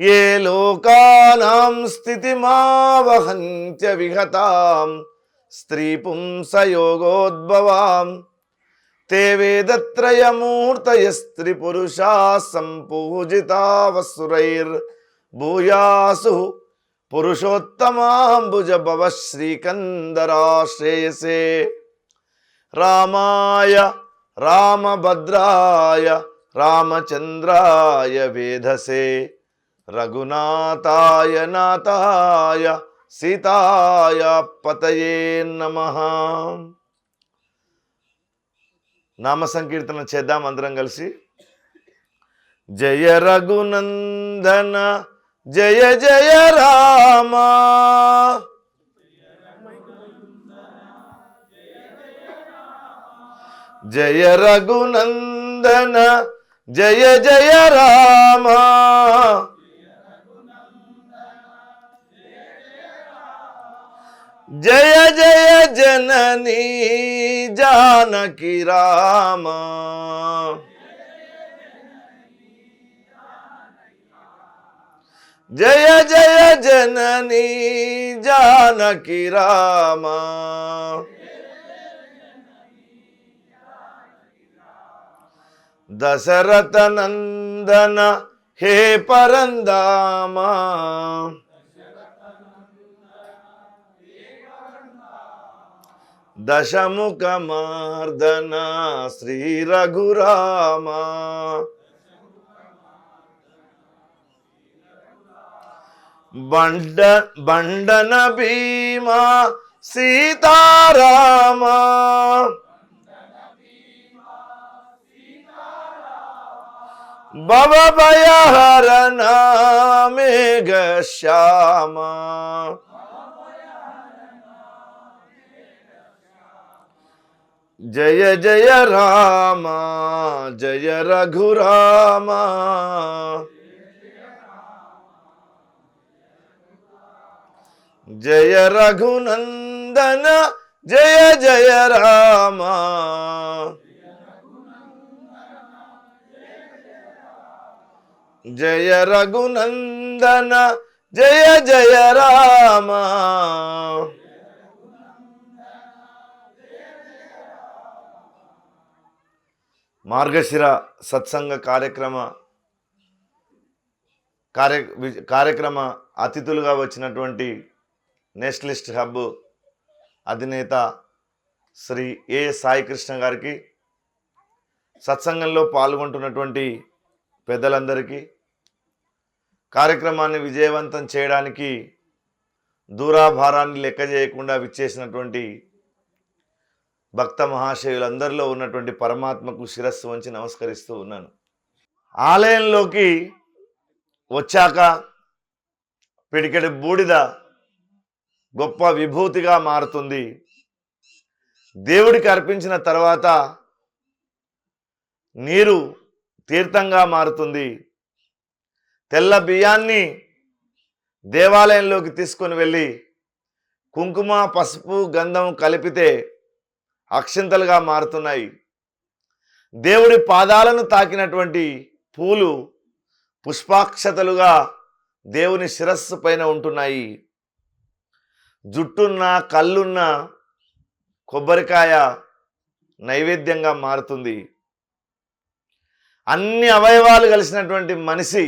ఏ లోకానాం స్థితిమావహంత్య విహతాం స్త్రీ పుంసయోగోద్భవాం తే వేదత్రయమూర్తయస్త్రిపురుషా సంపూజితావసురైర్భూయాసు పురుషోత్తమాంబుజభవ శ్రీకందరాశ్రేయసే. రామాయ రామభద్రాయ రామచంద్రాయ వేధసే రఘునాథాయ నాథాయ సీతాయ పతయే నమః. నామ సంకీర్తన చేద్దాం అందరం కలిసి. జయ రఘునందన జయ జయ రామ, జయ రఘునందన జయ జయ రామ, జయ జయ జననీ జానకి రామ, జయ జయ జననీ జానకి రామ. దశరథ నందన హే పరందామ, దశముఖ మార్దన శ్రీ రఘురామ, బండన భీమా సీతారామ, భవభయహరణ మేఘశ్యామ, జయ జయ రామ జయ రఘురామ, జయ రఘునందన జయ జయ రామ, జయ రఘునందన జయ జయ రామ. మార్గశిర సత్సంగ కార్యక్రమ అతిథులుగా వచ్చినటువంటి నేషనలిస్ట్ హబ్ అధినేత శ్రీ ఏ సాయికృష్ణ గారికి, సత్సంగంలో పాల్గొంటున్నటువంటి పెద్దలందరికీ, కార్యక్రమాన్ని విజయవంతం చేయడానికి దూరాభారాన్ని లెక్క చేయకుండా విచ్చేసినటువంటి భక్త మహాశయులందరిలో ఉన్నటువంటి పరమాత్మకు శిరస్సు వంచి నమస్కరిస్తూ ఉన్నాను. ఆలయంలోకి వచ్చాక పిడికెడు బూడిద గొప్ప విభూతిగా మారుతుంది. దేవుడికి అర్పించిన తర్వాత నీరు తీర్థంగా మారుతుంది. తెల్ల బియ్యాన్ని దేవాలయంలోకి తీసుకొని వెళ్ళి కుంకుమ పసుపు గంధం కలిపితే అక్షింతలుగా మారుతున్నాయి. దేవుడి పాదాలను తాకినటువంటి పూలు పుష్పాక్షతలుగా దేవుని శిరస్సు పైన ఉంటున్నాయి. జుట్టున్న కళ్ళున్న కొబ్బరికాయ నైవేద్యంగా మారుతుంది. అన్ని అవయవాలు కలిసినటువంటి మనిషి,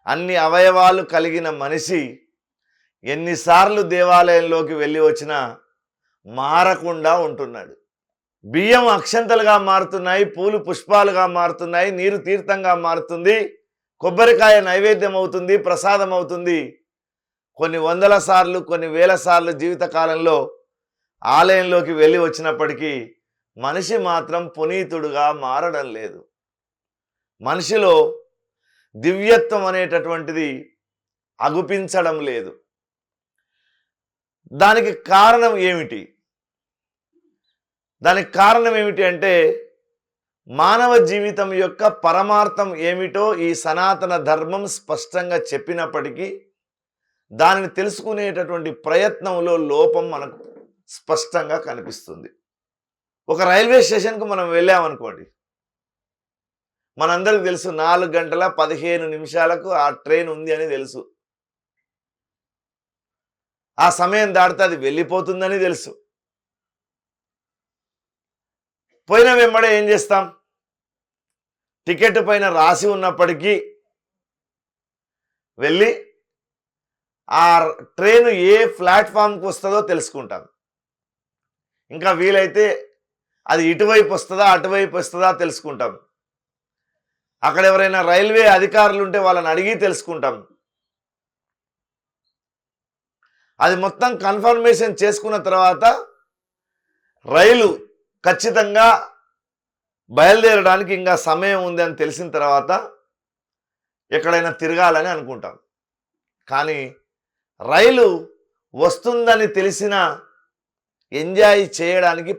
అన్ని అవయవాలు కలిగిన మనిషి ఎన్నిసార్లు దేవాలయంలోకి వెళ్ళి వచ్చినా మారకుండా ఉంటున్నాడు. బియ్యం అక్షంతలుగా మారుతున్నాయి, పూలు పుష్పాలుగా మారుతున్నాయి, నీరు తీర్థంగా మారుతుంది, కొబ్బరికాయ నైవేద్యం అవుతుంది, ప్రసాదం అవుతుంది. కొన్ని వందల సార్లు కొన్ని వేల సార్లు జీవితకాలంలో ఆలయంలోకి వెళ్ళి వచ్చినప్పటికీ మనిషి మాత్రం పునీతుడుగా మారడం లేదు. మనిషిలో దివ్యత్వం అనేటటువంటిది అగుపించడం లేదు. దానికి కారణం ఏమిటి? దానికి కారణం ఏమిటి అంటే మానవ జీవితం యొక్క పరమార్థం ఏమిటో ఈ సనాతన ధర్మం స్పష్టంగా చెప్పినప్పటికీ దానిని తెలుసుకునేటటువంటి ప్రయత్నంలో లోపం మనకు స్పష్టంగా కనిపిస్తుంది. ఒక రైల్వే స్టేషన్కు మనం వెళ్ళామనుకోండి, మనందరికి తెలుసు 4 గంటల 15 నిమిషాలకు ఆ ట్రైన్ ఉంది అని తెలుసు. ఆ సమయం దాటితే అది వెళ్ళిపోతుందని తెలుసు. పోయిన వెంబడే ఏం చేస్తాం? టికెట్ పైన రాసి ఉన్నప్పటికీ వెళ్ళి ఆ ట్రైన్ ఏ ప్లాట్ఫామ్కి వస్తుందో తెలుసుకుంటాం. ఇంకా వీలైతే అది ఇటువైపు వస్తుందా అటువైపు వస్తుందా తెలుసుకుంటాం. అక్కడ ఎవరైనా రైల్వే అధికారులు ఉంటే వాళ్ళని అడిగి తెలుసుకుంటాం. అది మొత్తం కన్ఫర్మేషన్ చేసుకున్న తర్వాత రైలు ఖచ్చితంగా బయలుదేరడానికి ఇంకా సమయం ఉంది అని తెలిసిన తర్వాత ఎక్కడైనా తిరగాలని అనుకుంటాం. కానీ రైలు వస్తుందని తెలిసిన ఎంజాయ్ చేయడానికి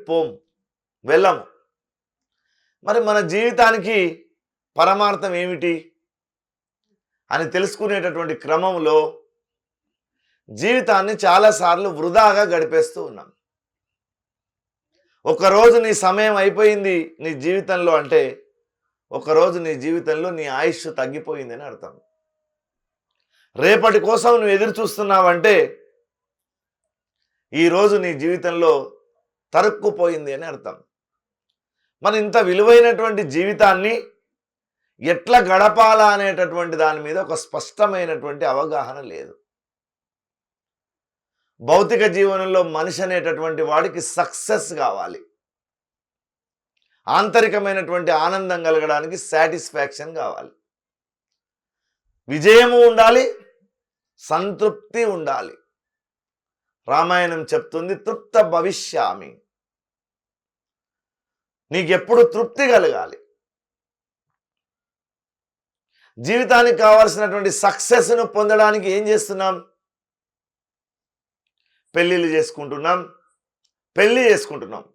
వెళ్ళము. మరి మన జీవితానికి పరమార్థం ఏమిటి అని తెలుసుకునేటటువంటి క్రమంలో జీవితాన్ని చాలాసార్లు వృధాగా గడిపేస్తూ ఉన్నాం. ఒకరోజు నీ సమయం అయిపోయింది నీ జీవితంలో అంటే ఒకరోజు నీ జీవితంలో నీ ఆయుష్ తగ్గిపోయిందని అర్థం. రేపటి కోసం నువ్వు ఎదురు చూస్తున్నావంటే ఈరోజు నీ జీవితంలో తరుక్కుపోయింది అని అర్థం. మన ఇంత విలువైనటువంటి జీవితాన్ని ఎట్లా గడపాలా అనేటటువంటి దాని మీద ఒక స్పష్టమైనటువంటి అవగాహన లేదు. భౌతిక జీవనంలో మనిషి అనేటటువంటి వాడికి సక్సెస్ కావాలి, ఆంతరికమైనటువంటి ఆనందం కలగడానికి సాటిస్ఫాక్షన్ కావాలి, విజయము ఉండాలి, సంతృప్తి ఉండాలి. రామాయణం చెప్తుంది తృప్త భవిష్యామి. నీకెప్పుడు తృప్తి కలగాలి. జీవితానికి కావాల్సినటువంటి సక్సెస్ను పొందడానికి ఏం చేస్తున్నాం? పెళ్ళిళ్ళు చేసుకుంటున్నాం,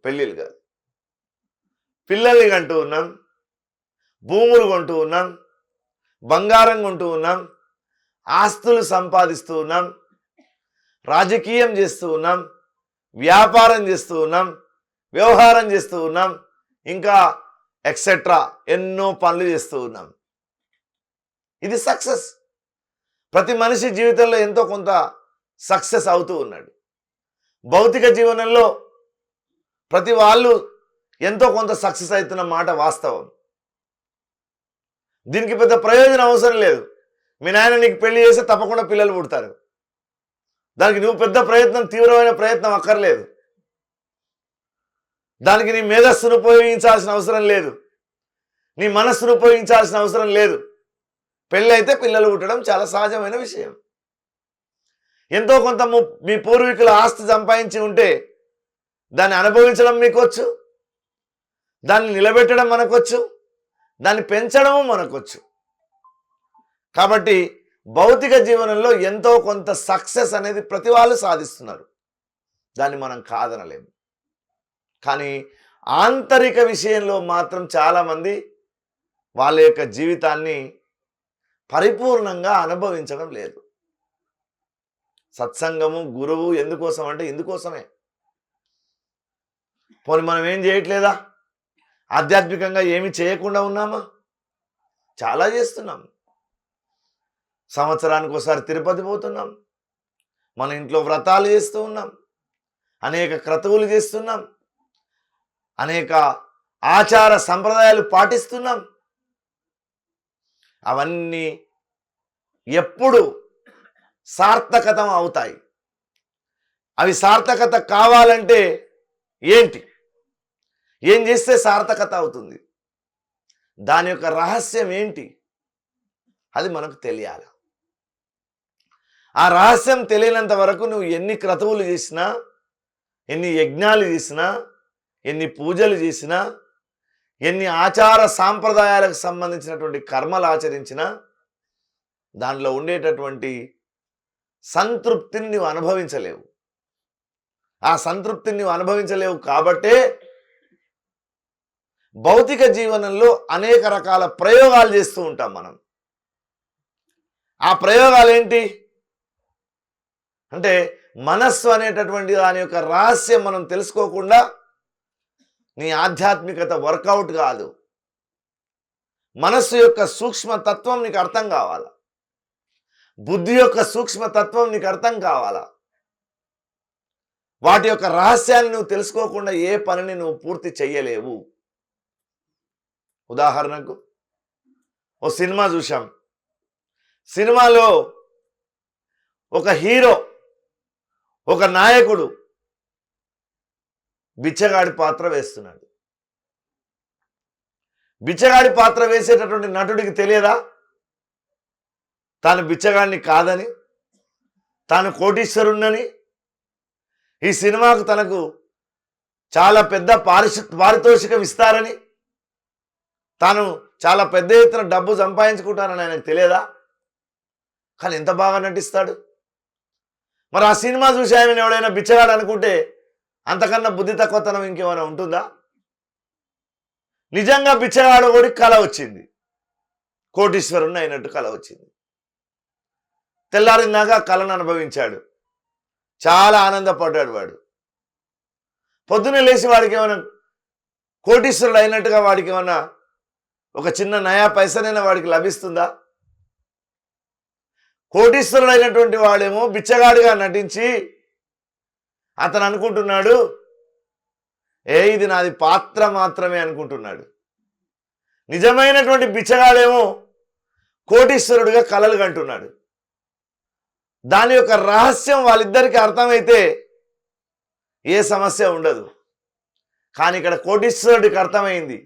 పెళ్ళిళ్ళు కాదు, పిల్లల్ని కంటూ ఉన్నాం, భూములు కొంటూ ఉన్నాం, బంగారం కొంటూ ఉన్నాం, ఆస్తులు సంపాదిస్తూ ఉన్నాం, రాజకీయం చేస్తూ ఉన్నాం, వ్యాపారం చేస్తూ ఉన్నాం, వ్యవహారం చేస్తూ ఉన్నాం, ఇంకా ఎక్సెట్రా ఎన్నో పనులు చేస్తూ ఉన్నాం. ఇది సక్సెస్. ప్రతి మనిషి జీవితంలో ఎంతో కొంత సక్సెస్ అవుతూ ఉన్నాడు. భౌతిక జీవనంలో ప్రతి వాళ్ళు ఎంతో కొంత సక్సెస్ అవుతున్న మాట వాస్తవం. దీనికి పెద్ద ప్రయోజనం అవసరం లేదు. మీ నాయన నీకు పెళ్లి చేస్తే తప్పకుండా పిల్లలు పుడతారు. దానికి నువ్వు పెద్ద తీవ్రమైన ప్రయత్నం అక్కర్లేదు. దానికి నీ మేధస్సును ఉపయోగించాల్సిన అవసరం లేదు, నీ మనస్సును ఉపయోగించాల్సిన అవసరం లేదు. పెళ్ళి అయితే పిల్లలు పుట్టడం చాలా సహజమైన విషయం. ఎంతో కొంత మీ పూర్వీకుల ఆస్తి సంపాదించి ఉంటే దాన్ని అనుభవించడం మీకొచ్చు, దాన్ని నిలబెట్టడం మనకొచ్చు, దాన్ని పెంచడము మనకొచ్చు. కాబట్టి భౌతిక జీవనంలో ఎంతో కొంత సక్సెస్ అనేది ప్రతి వాళ్ళు సాధిస్తున్నారు, దాన్ని మనం కాదనలేము. కానీ ఆంతరిక విషయంలో మాత్రం చాలామంది వాళ్ళ యొక్క జీవితాన్ని పరిపూర్ణంగా అనుభవించడం లేదు. సత్సంగము గురువు ఎందుకోసం అంటే ఇందుకోసమే. పోనీ మనం ఏం చేయట్లేదా? ఆధ్యాత్మికంగా ఏమి చేయకుండా ఉన్నామా? చాలా చేస్తున్నాం. సంవత్సరానికి ఒకసారి తిరుపతి పోతున్నాం, మన ఇంట్లో వ్రతాలు చేస్తూ ఉన్నాం, అనేక క్రతువులు చేస్తున్నాం, అనేక ఆచార సంప్రదాయాలు పాటిస్తున్నాం. అవన్నీ ఎప్పుడు సార్థకతం అవుతాయి? అవి సార్థకత కావాలంటే ఏం చేస్తే సార్థకత అవుతుంది? దాని యొక్క రహస్యం ఏంటి? అది మనకు తెలియాలి. ఆ రహస్యం తెలియనంత వరకు నువ్వు ఎన్ని క్రతువులు చేసినా, ఎన్ని యజ్ఞాలు చేసినా, ఎన్ని పూజలు చేసినా, ఎన్ని ఆచార సాంప్రదాయాలకు సంబంధించినటువంటి కర్మలు ఆచరించినా దానిలో ఉండేటటువంటి సంతృప్తిని నువ్వు అనుభవించలేవు. ఆ సంతృప్తిని నువ్వు అనుభవించలేవు కాబట్టే భౌతిక జీవనంలో అనేక రకాల ప్రయోగాలు చేస్తూ ఉంటాం మనం. ఆ ప్రయోగాలు ఏంటి అంటే మనస్సు అనేటటువంటి దాని యొక్క రహస్యం మనం తెలుసుకోకుండా నీ ఆధ్యాత్మికత వర్కౌట్ కాదు. మనస్సు యొక్క సూక్ష్మతత్వం నీకు అర్థం కావాలా, బుద్ధి యొక్క సూక్ష్మతత్వం నీకు అర్థం కావాలా. వాటి యొక్క రహస్యాన్ని నువ్వు తెలుసుకోకుండా ఏ పనిని నువ్వు పూర్తి చెయ్యలేవు. ఉదాహరణకు ఓ సినిమా చూశాం. సినిమాలో ఒక హీరో, ఒక నాయకుడు బిచ్చగాడి పాత్ర వేస్తున్నాడు. బిచ్చగాడి పాత్ర వేసేటటువంటి నటుడికి తెలియదా తాను బిచ్చగాడిని కాదని, తాను కోటీశ్వరుణ్ణని, ఈ సినిమాకు తనకు చాలా పెద్ద పారితోషికం ఇస్తారని, తాను చాలా పెద్ద ఎత్తున డబ్బు సంపాదించుకుంటానని ఆయనకు తెలియదా? కానీ ఎంత బాగా నటిస్తాడు. మరి ఆ సినిమా చూసి ఆయన ఎవడైనా బిచ్చగాడు అనుకుంటే అంతకన్నా బుద్ధి తక్కువతనం ఇంకేమైనా ఉంటుందా? నిజంగా బిచ్చగాడు కూడా కళ వచ్చింది, కోటీశ్వరుణ్ణి అయినట్టు కళ వచ్చింది. తెల్లారిందాక కళను అనుభవించాడు, చాలా ఆనందపడ్డాడు. వాడు పొద్దున్నే లేచి వాడికి ఏమైనా కోటీశ్వరుడు అయినట్టుగా వాడికి ఏమన్నా ఒక చిన్న నయా పైసనైనా వాడికి లభిస్తుందా? కోటీశ్వరుడు అయినటువంటి వాడేమో బిచ్చగాడిగా నటించి అతను అనుకుంటున్నాడు ఇది నాది పాత్ర మాత్రమే అనుకుంటున్నాడు. నిజమైనటువంటి బిచ్చగాడేమో కోటీశ్వరుడిగా కలలు కంటున్నాడు. దాని యొక్క రహస్యం వాళ్ళిద్దరికీ అర్థమైతే ఏ సమస్య ఉండదు. కానీ ఇక్కడ కోటీశ్వరుడికి అర్థమైంది,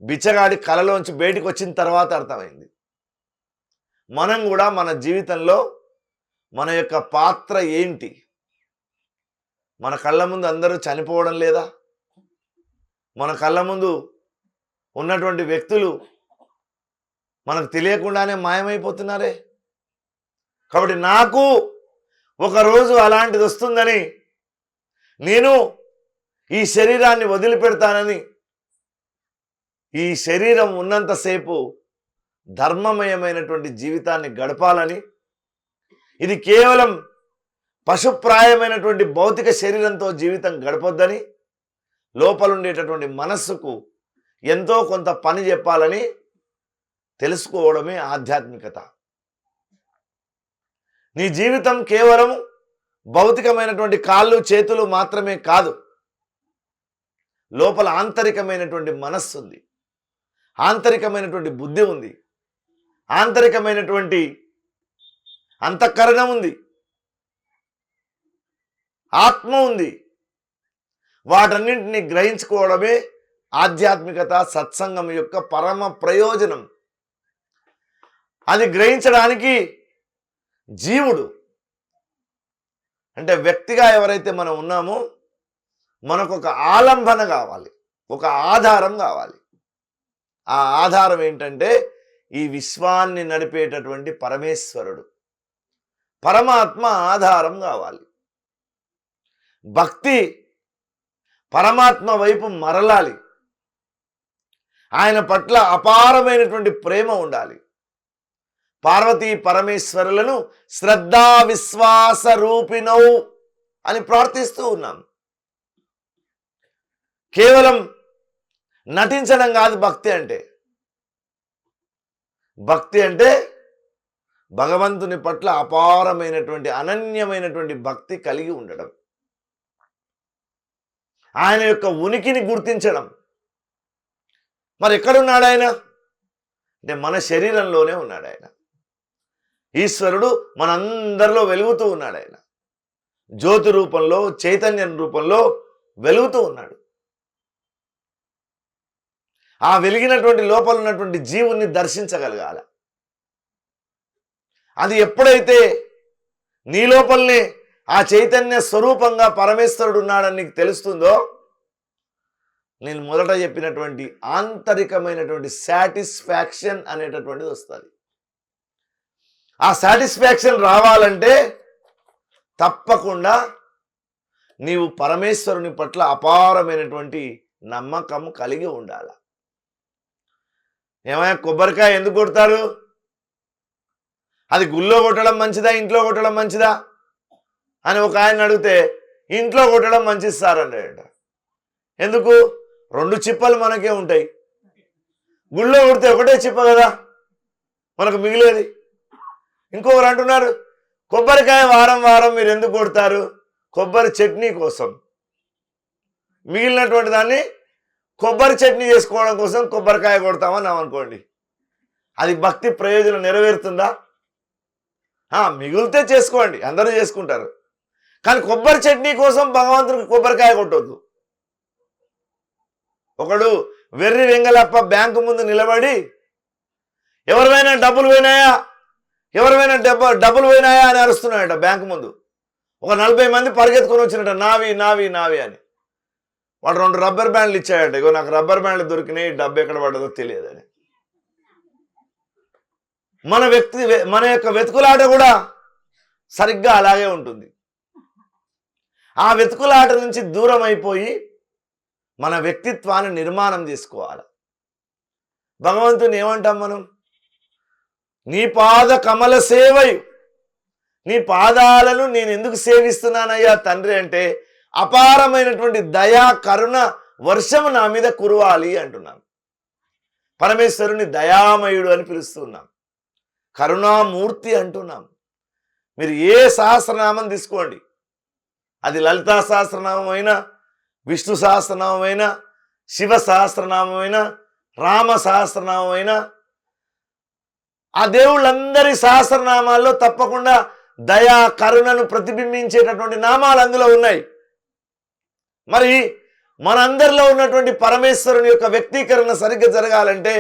బిచ్చగాడి కలలోంచి బయటికి వచ్చిన తర్వాత అర్థమైంది. మనం కూడా మన జీవితంలో మన యొక్క పాత్ర ఏంటి? మన కళ్ళ ముందు అందరూ చనిపోవడం లేదా? మన కళ్ళ ముందు ఉన్నటువంటి వ్యక్తులు మనకు తెలియకుండానే మాయమైపోతున్నారే. కాబట్టి నాకు ఒకరోజు అలాంటిది వస్తుందని, నేను ఈ శరీరాన్ని వదిలిపెడతానని, ఈ శరీరం ఉన్నంతసేపు ధర్మమయమైనటువంటి జీవితాన్ని గడపాలని, ఇది కేవలం పశుప్రాయమైనటువంటి భౌతిక శరీరంతో జీవితం గడపొద్దని, లోపలుండేటటువంటి మనస్సుకు ఎంతో కొంత పని చెప్పాలని తెలుసుకోవడమే ఆధ్యాత్మికత. నీ జీవితం కేవలం భౌతికమైనటువంటి కాళ్ళు చేతులు మాత్రమే కాదు, లోపల ఆంతరికమైనటువంటి మనస్సు ఉంది, ఆంతరికమైనటువంటి బుద్ధి ఉంది, ఆంతరికమైనటువంటి అంతఃకరణం ఉంది, ఆత్మ ఉంది. వాటన్నింటినీ గ్రహించుకోవడమే ఆధ్యాత్మికత, సత్సంగం యొక్క పరమ ప్రయోజనం. అది గ్రహించడానికి జీవుడు అంటే వ్యక్తిగా ఎవరైతే మనం ఉన్నామో మనకు ఒక ఆలంబన కావాలి, ఒక ఆధారం కావాలి. ఆ ఆధారం ఏంటంటే ఈ విశ్వాన్ని నడిపేటటువంటి పరమేశ్వరుడు, పరమాత్మ ఆధారం కావాలి. భక్తి పరమాత్మ వైపు మరలాలి, ఆయన పట్ల అపారమైనటువంటి ప్రేమ ఉండాలి. పార్వతీ పరమేశ్వరులను శ్రద్ధా విశ్వాస రూపిణౌ అని ప్రార్థిస్తూ ఉన్నాం. కేవలం నటించడం కాదు భక్తి అంటే. భక్తి అంటే భగవంతుని పట్ల అపారమైనటువంటి అనన్యమైనటువంటి భక్తి కలిగి ఉండడం, ఆయన యొక్క ఉనికిని గుర్తించడం. మరి ఎక్కడున్నాడు ఆయన అంటే మన శరీరంలోనే ఉన్నాడు ఆయన. ఈశ్వరుడు మనందరిలో వెలుగుతూ ఉన్నాడు. ఆయన జ్యోతి రూపంలో, చైతన్యం రూపంలో వెలుగుతూ ఉన్నాడు. ఆ వెలిగినటువంటి లోపల ఉన్నటువంటి జీవుణ్ణి దర్శించగలగాల. అది ఎప్పుడైతే నీ లోపలనే ఆ చైతన్య స్వరూపంగా పరమేశ్వరుడు ఉన్నాడని నీకు తెలుస్తుందో, నేను మొదట చెప్పినటువంటి ఆంతరికమైనటువంటి సాటిస్ఫాక్షన్ అనేటటువంటిది వస్తుంది. ఆ సాటిస్ఫాక్షన్ రావాలంటే తప్పకుండా నీవు పరమేశ్వరుని పట్ల అపారమైనటువంటి నమ్మకం కలిగి ఉండాలి. ఏమైనా కొబ్బరికాయ ఎందుకు కొడతారు? అది గుళ్ళో కొట్టడం మంచిదా, ఇంట్లో కొట్టడం మంచిదా అని ఒక ఆయన అడిగితే ఇంట్లో కొట్టడం మంచిది సార్ అన్నాడట. ఎందుకు? రెండు చిప్పలు మనకే ఉంటాయి, గుళ్ళో కొడితే ఒకటే చిప్ప కదా మనకు మిగిలేది. ఇంకొకరు అంటున్నారు కొబ్బరికాయ వారం వారం మీరు ఎందుకు కొడతారు? కొబ్బరి చట్నీ కోసం. మిగిలినటువంటి దాన్ని కొబ్బరి చట్నీ చేసుకోవడం కోసం కొబ్బరికాయ కొడతామన్నాం అనుకోండి, అది భక్తి ప్రయోజనం నెరవేరుతుందా? మిగిలితే చేసుకోండి, అందరూ చేసుకుంటారు. కానీ కొబ్బరి చట్నీ కోసం భగవంతుడికి కొబ్బరికాయ కొట్టొద్దు. ఒకడు వెర్రి వెంగలప్ప బ్యాంకు ముందు నిలబడి ఎవరివైనా డబ్బులు పోయినాయా, ఎవరివైనా డబ్బులు పోయినాయా అని అరుస్తున్నాడట బ్యాంకు ముందు. ఒక 40 మంది పరిగెత్తుకొని వచ్చినట్ట నావి నావి నావి అని. వాడు 2 రబ్బర్ బ్యాండ్లు ఇచ్చాడట. ఇగో నాకు రబ్బర్ బ్యాండ్లు దొరికినాయి, డబ్బు ఎక్కడ పడ్డదో తెలియదని. మన యొక్క వెతుకులాట కూడా సరిగ్గా అలాగే ఉంటుంది. ఆ వెతుకులాట నుంచి దూరం అయిపోయి మన వ్యక్తిత్వాన్ని నిర్మాణం చేసుకోవాలి. భగవంతుని ఏమంటాం మనం? నీ పాద కమల సేవయు, నీ పాదాలను నేను ఎందుకు సేవిస్తున్నానయ్యా తండ్రి అంటే అపారమైనటువంటి దయా కరుణ వర్షము నా మీద కురవాలి అంటున్నాను. పరమేశ్వరుని దయామయుడు అని పిలుస్తున్నాం, కరుణామూర్తి అంటున్నాం. మీరు ఏ సహస్రనామం తీసుకోండి, అది లలితా సహస్రనామం అయినా, విష్ణు సహస్రనామం అయినా, శివ సహస్రనామం అయినా, రామ సహస్రనామం అయినా, ఆ దేవుళ్ళందరి సహస్రనామాల్లో తప్పకుండా దయా కరుణను ప్రతిబింబించేటటువంటి నామాలు అందులో ఉన్నాయి. మరి మనందరిలో ఉన్నటువంటి పరమేశ్వరుని యొక్క వ్యక్తీకరణ సరిగ్గా జరగాలంటే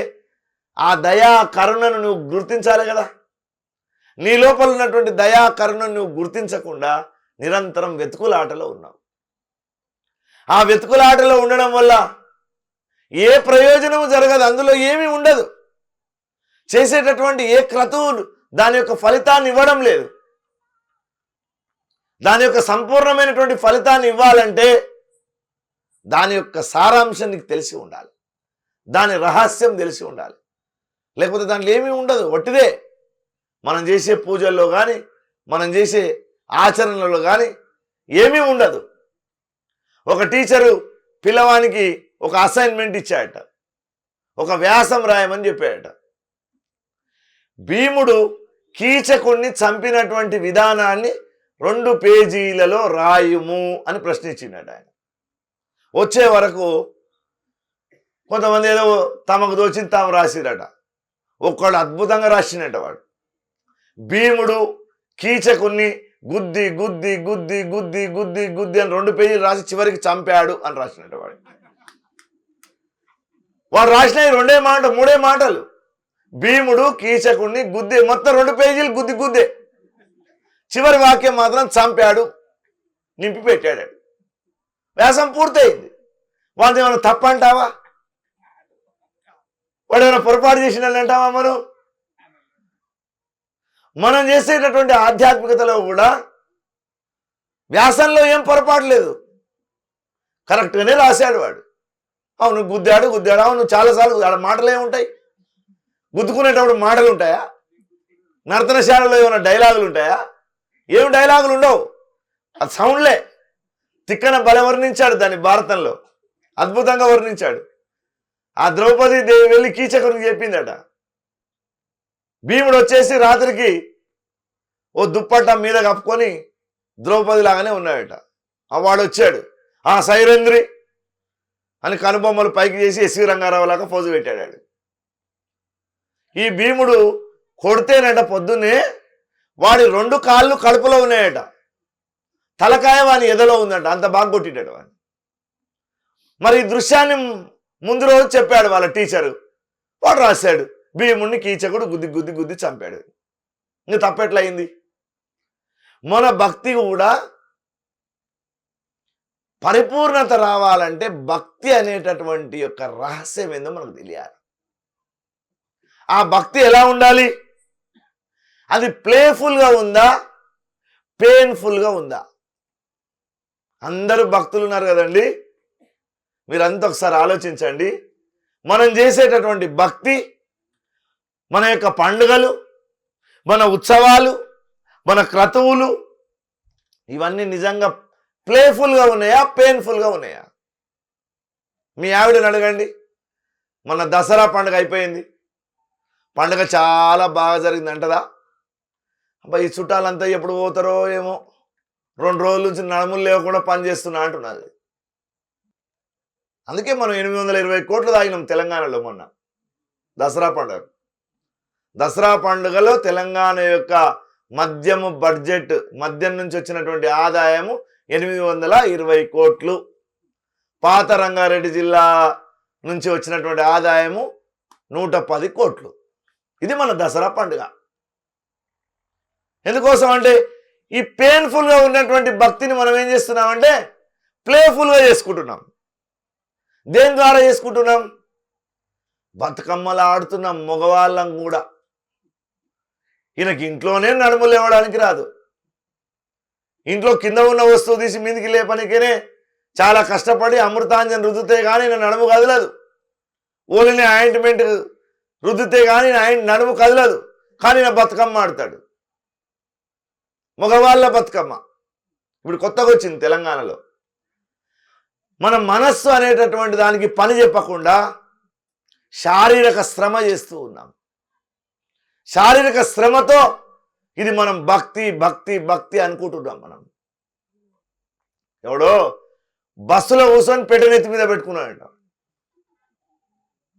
ఆ దయా కరుణను నువ్వు గుర్తించాలి కదా. నీ లోపల ఉన్నటువంటి దయా కరుణను నువ్వు గుర్తించకుండా నిరంతరం వెతుకులాటలో ఉన్నావు. ఆ వెతుకులాటలో ఉండడం వల్ల ఏ ప్రయోజనము జరగదు, అందులో ఏమీ ఉండదు. చేసేటటువంటి ఏ క్రతువులు దాని యొక్క ఫలితాన్ని ఇవ్వడం లేదు. దాని యొక్క సంపూర్ణమైనటువంటి ఫలితాన్ని ఇవ్వాలంటే దాని యొక్క సారాంశం నీకు తెలిసి ఉండాలి, దాని రహస్యం తెలిసి ఉండాలి. లేకపోతే దాంట్లో ఏమీ ఉండదు, ఒట్టిదే. మనం చేసే పూజల్లో కానీ, మనం చేసే ఆచరణలో కానీ ఏమీ ఉండదు. ఒక టీచరు పిల్లవానికి ఒక అసైన్మెంట్ ఇచ్చాడట, ఒక వ్యాసం రాయమని చెప్పాడట. భీముడు కీచకుణ్ణి చంపినటువంటి విధానాన్ని 2 పేజీలలో రాయుము అని ప్రశ్నించినాడు ఆయన. వచ్చే వరకు కొంతమంది ఏదో తమకు దోచింది తాము రాసిరట. ఒక్కడు అద్భుతంగా రాసినట్ట. వాడు భీముడు కీచకుణ్ణి గుద్ది గుద్ది గుద్ది గుద్ది గుద్ది గుద్ది అని 2 పేజీలు రాసి చివరికి చంపాడు అని రాసినట్ట. వాడు రాసిన 3 మాటలు భీముడు కీచకుణ్ణి గుద్ది, మొత్తం 2 పేజీలు గుద్ది గుద్దే. చివరి వాక్యం మాత్రం చంపాడు నింపి పెట్టాడు. వ్యాసం పూర్తయింది. వాడు ఏమైనా తప్పంటావా? వాడు ఏమైనా పొరపాటు చేసినట్లంటావా? మనం చేసేటటువంటి ఆధ్యాత్మికతలో కూడా వ్యాసంలో ఏం పొరపాటు లేదు, కరెక్ట్గానే రాశాడు వాడు. అవును గుద్దాడు, అవును చాలాసార్లు ఆడ మాటలు ఏముంటాయి? గుద్దుకునేటప్పుడు మాటలు ఉంటాయా? నర్తనశాలలో ఏమైనా డైలాగులు ఉంటాయా? ఏమి డైలాగులు ఉండవు, అది సౌండ్లే. తిక్కన బలె వర్ణించాడు దాన్ని భారతంలో, అద్భుతంగా వర్ణించాడు. ఆ ద్రౌపది దేవి వెళ్ళి కీచకునికి చెప్పిందట. భీముడు వచ్చేసి రాత్రికి ఓ దుప్పట్ట మీద కప్పుకొని ద్రౌపది లాగానే ఉన్నాడట. వాడు వచ్చాడు, ఆ సైరేంద్రి అని కనుబొమ్మలు పైకి చేసి ఎస్వి రంగారావు లాగా పోజు పెట్టాడు. ఈ భీముడు కొడితేనట పొద్దున్నే వాడి 2 కాళ్ళు కడుపులో ఉన్నాయట, తలకాయ వాని ఎదలో ఉందట, అంత బాగా కొట్టిటాడు వాడిని. మరి ఈ దృశ్యాన్ని ముందు రోజు చెప్పాడు వాళ్ళ టీచరు. వాడు రాశాడు భీముడిని కీచకుడు గుద్ది గుద్ది గుద్ది చంపాడు. ఇంక తప్పెట్లయింది? మన భక్తి కూడా పరిపూర్ణత రావాలంటే భక్తి అనేటటువంటి యొక్క రహస్యం ఏందో మనకు తెలియాలి. ఆ భక్తి ఎలా ఉండాలి? అది ప్లేఫుల్గా ఉందా, పెయిన్ఫుల్గా ఉందా? అందరూ భక్తులు ఉన్నారు కదండి, మీరంతా ఒకసారి ఆలోచించండి. మనం చేసేటటువంటి భక్తి, మన యొక్క పండుగలు, మన ఉత్సవాలు, మన క్రతువులు, ఇవన్నీ నిజంగా ప్లేఫుల్గా ఉన్నాయా, పెయిన్ఫుల్గా ఉన్నాయా? మీ ఆవిడని అడగండి. మన దసరా పండుగ అయిపోయింది. పండుగ చాలా బాగా జరిగింది అంటదా? అబ్బా ఈ చుట్టాలంతా ఎప్పుడు పోతారో ఏమో, 2 రోజుల నుంచి నడుములు లేకుండా పని చేస్తున్నా అంటున్నది. అందుకే మనం 820 కోట్లు తాగినాం తెలంగాణలో మొన్న దసరా పండుగ. దసరా పండుగలో తెలంగాణ యొక్క మద్యము బడ్జెట్, మద్యం నుంచి వచ్చినటువంటి ఆదాయము 820 కోట్లు. పాత రంగారెడ్డి జిల్లా నుంచి వచ్చినటువంటి ఆదాయము 110 కోట్లు. ఇది మన దసరా పండుగ. ఎందుకోసం అంటే ఈ పెయిన్ఫుల్గా ఉన్నటువంటి భక్తిని మనం ఏం చేస్తున్నామంటే ప్లేఫుల్గా చేసుకుంటున్నాం. దేని ద్వారా చేసుకుంటున్నాం? బతుకమ్మలు ఆడుతున్నాం మగవాళ్ళం కూడా. ఈయనకి ఇంట్లోనే నడుములు లేవడానికి రాదు, ఇంట్లో కింద ఉన్న వస్తువు తీసి మీదికి లేపనికేనే చాలా కష్టపడి అమృతాంజన్ రుద్దితే కానీ నా నడుము కదలదు, ఓలిని ఆయింట్మెంట్ రుద్దితే కానీ నడుము కదలదు, కానీ నా బతుకమ్మ ఆడతాడు. మగవాళ్ళ బతుకమ్మ ఇప్పుడు కొత్తగా వచ్చింది తెలంగాణలో. మన మనస్సు అనేటటువంటి దానికి పని చెప్పకుండా శారీరక శ్రమ చేస్తూ ఉన్నాం. శారీరక శ్రమతో ఇది మనం భక్తి భక్తి భక్తి అనుకుంటున్నాం. మనం ఎవడో బస్సులో కూర్చొని పెట్టెనెత్తి మీద పెట్టుకున్నాడంట.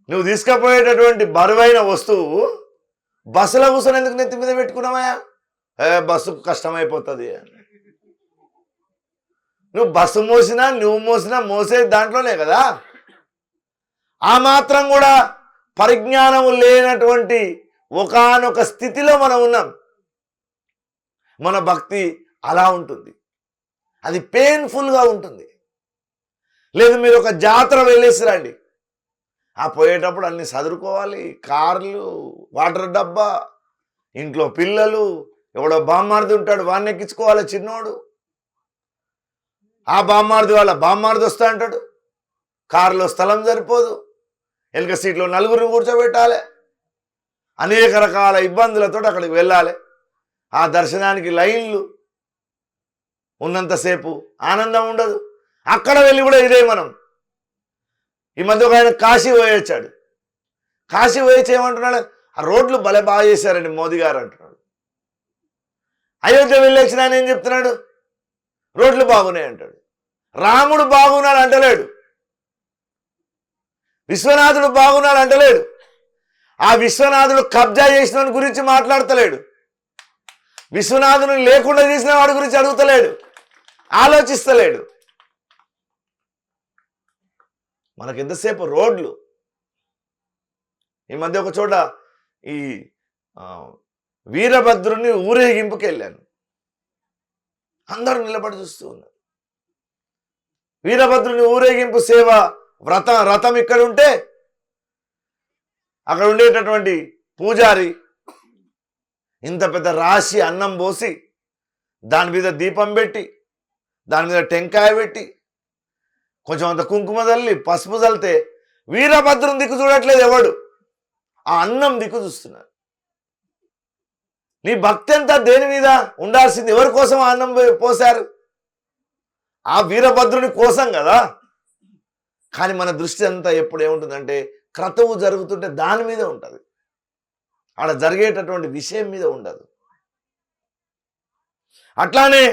నువ్వు తీసుకుపోయేటటువంటి బరువైన వస్తువు బస్సులో కూర్చొని ఎందుకు నెత్తి మీద పెట్టుకున్నావా? బస్సుకు కష్టమైపోతుంది. నువ్వు బస్సు మోసినా నువ్వు మోసినా మోసేది దాంట్లోనే కదా. ఆ మాత్రం కూడా పరిజ్ఞానం లేనటువంటి ఒకానొక స్థితిలో మనం ఉన్నాం. మన భక్తి అలా ఉంటుంది, అది పెయిన్ఫుల్గా ఉంటుంది. లేదు మీరు ఒక జాతర వెళ్ళేసి రండి, ఆ పోయేటప్పుడు అన్ని చదువుకోవాలి, కార్లు, వాటర్ డబ్బా, ఇంట్లో పిల్లలు, ఎవడో బామ్మార్ది ఉంటాడు వాడిని ఎక్కించుకోవాలి చిన్నోడు, ఆ బామ్మార్ది వాళ్ళ బామ్మార్ది వస్తా అంటాడు, కారులో స్థలం సరిపోదు, వెనక సీట్లో నలుగురిని కూర్చోబెట్టాలి, అనేక రకాల ఇబ్బందులతో అక్కడికి వెళ్ళాలి. ఆ దర్శనానికి లైన్లు ఉన్నంతసేపు ఆనందం ఉండదు. అక్కడ వెళ్ళి కూడా ఇదే మనం. ఈ మధ్య ఒక ఆయన కాశీ పోయొచ్చాడు. కాశీ పోయొచ్చి ఏమంటున్నాడు? ఆ రోడ్లు భలే బాగా చేశారండి మోదీ గారు అంటున్నాడు. అయోధ్య వెళ్ళొచ్చిన ఆయన ఏం చెప్తున్నాడు? రోడ్లు బాగున్నాయి అంటాడు. రాముడు బాగున్నాడు అంటలేడు, విశ్వనాథుడు బాగున్నాడు అంటలేడు, ఆ విశ్వనాథుడు కబ్జా చేసిన గురించి మాట్లాడతలేడు, విశ్వనాథుని లేకుండా చేసిన వాడి గురించి అడుగుతలేడు, ఆలోచిస్తలేడు. మనకి ఎంతసేపు రోడ్లు. ఈ మధ్య ఒక చోట ఈ వీరభద్రుని ఊరేగింపుకి వెళ్ళాను. అందరూ నిలబడి చూస్తూ ఉన్నారు. వీరభద్రుని ఊరేగింపు సేవ రథం ఇక్కడ ఉంటే అక్కడ ఉండేటటువంటి పూజారి ఇంత పెద్ద రాశి అన్నం పోసి దాని మీద దీపం పెట్టి దాని మీద టెంకాయ పెట్టి కొంచెం అంత కుంకుమ చల్లి పసుపు చల్లితే వీరభద్రుని దిక్కు చూడట్లేదు ఎవడు, ఆ అన్నం దిక్కు చూస్తున్నారు. నీ భక్తి అంతా దేని మీద ఉండాల్సింది? ఎవరి కోసం ఆ అన్నం పోశారు? ఆ వీరభద్రుని కోసం కదా. కానీ మన దృష్టి అంతా ఎప్పుడు ఏముంటుందంటే క్రతువు జరుగుతుంటే దాని మీద ఉంటుంది, ఆడ జరిగేటటువంటి విషయం మీద ఉండదు. అట్లానే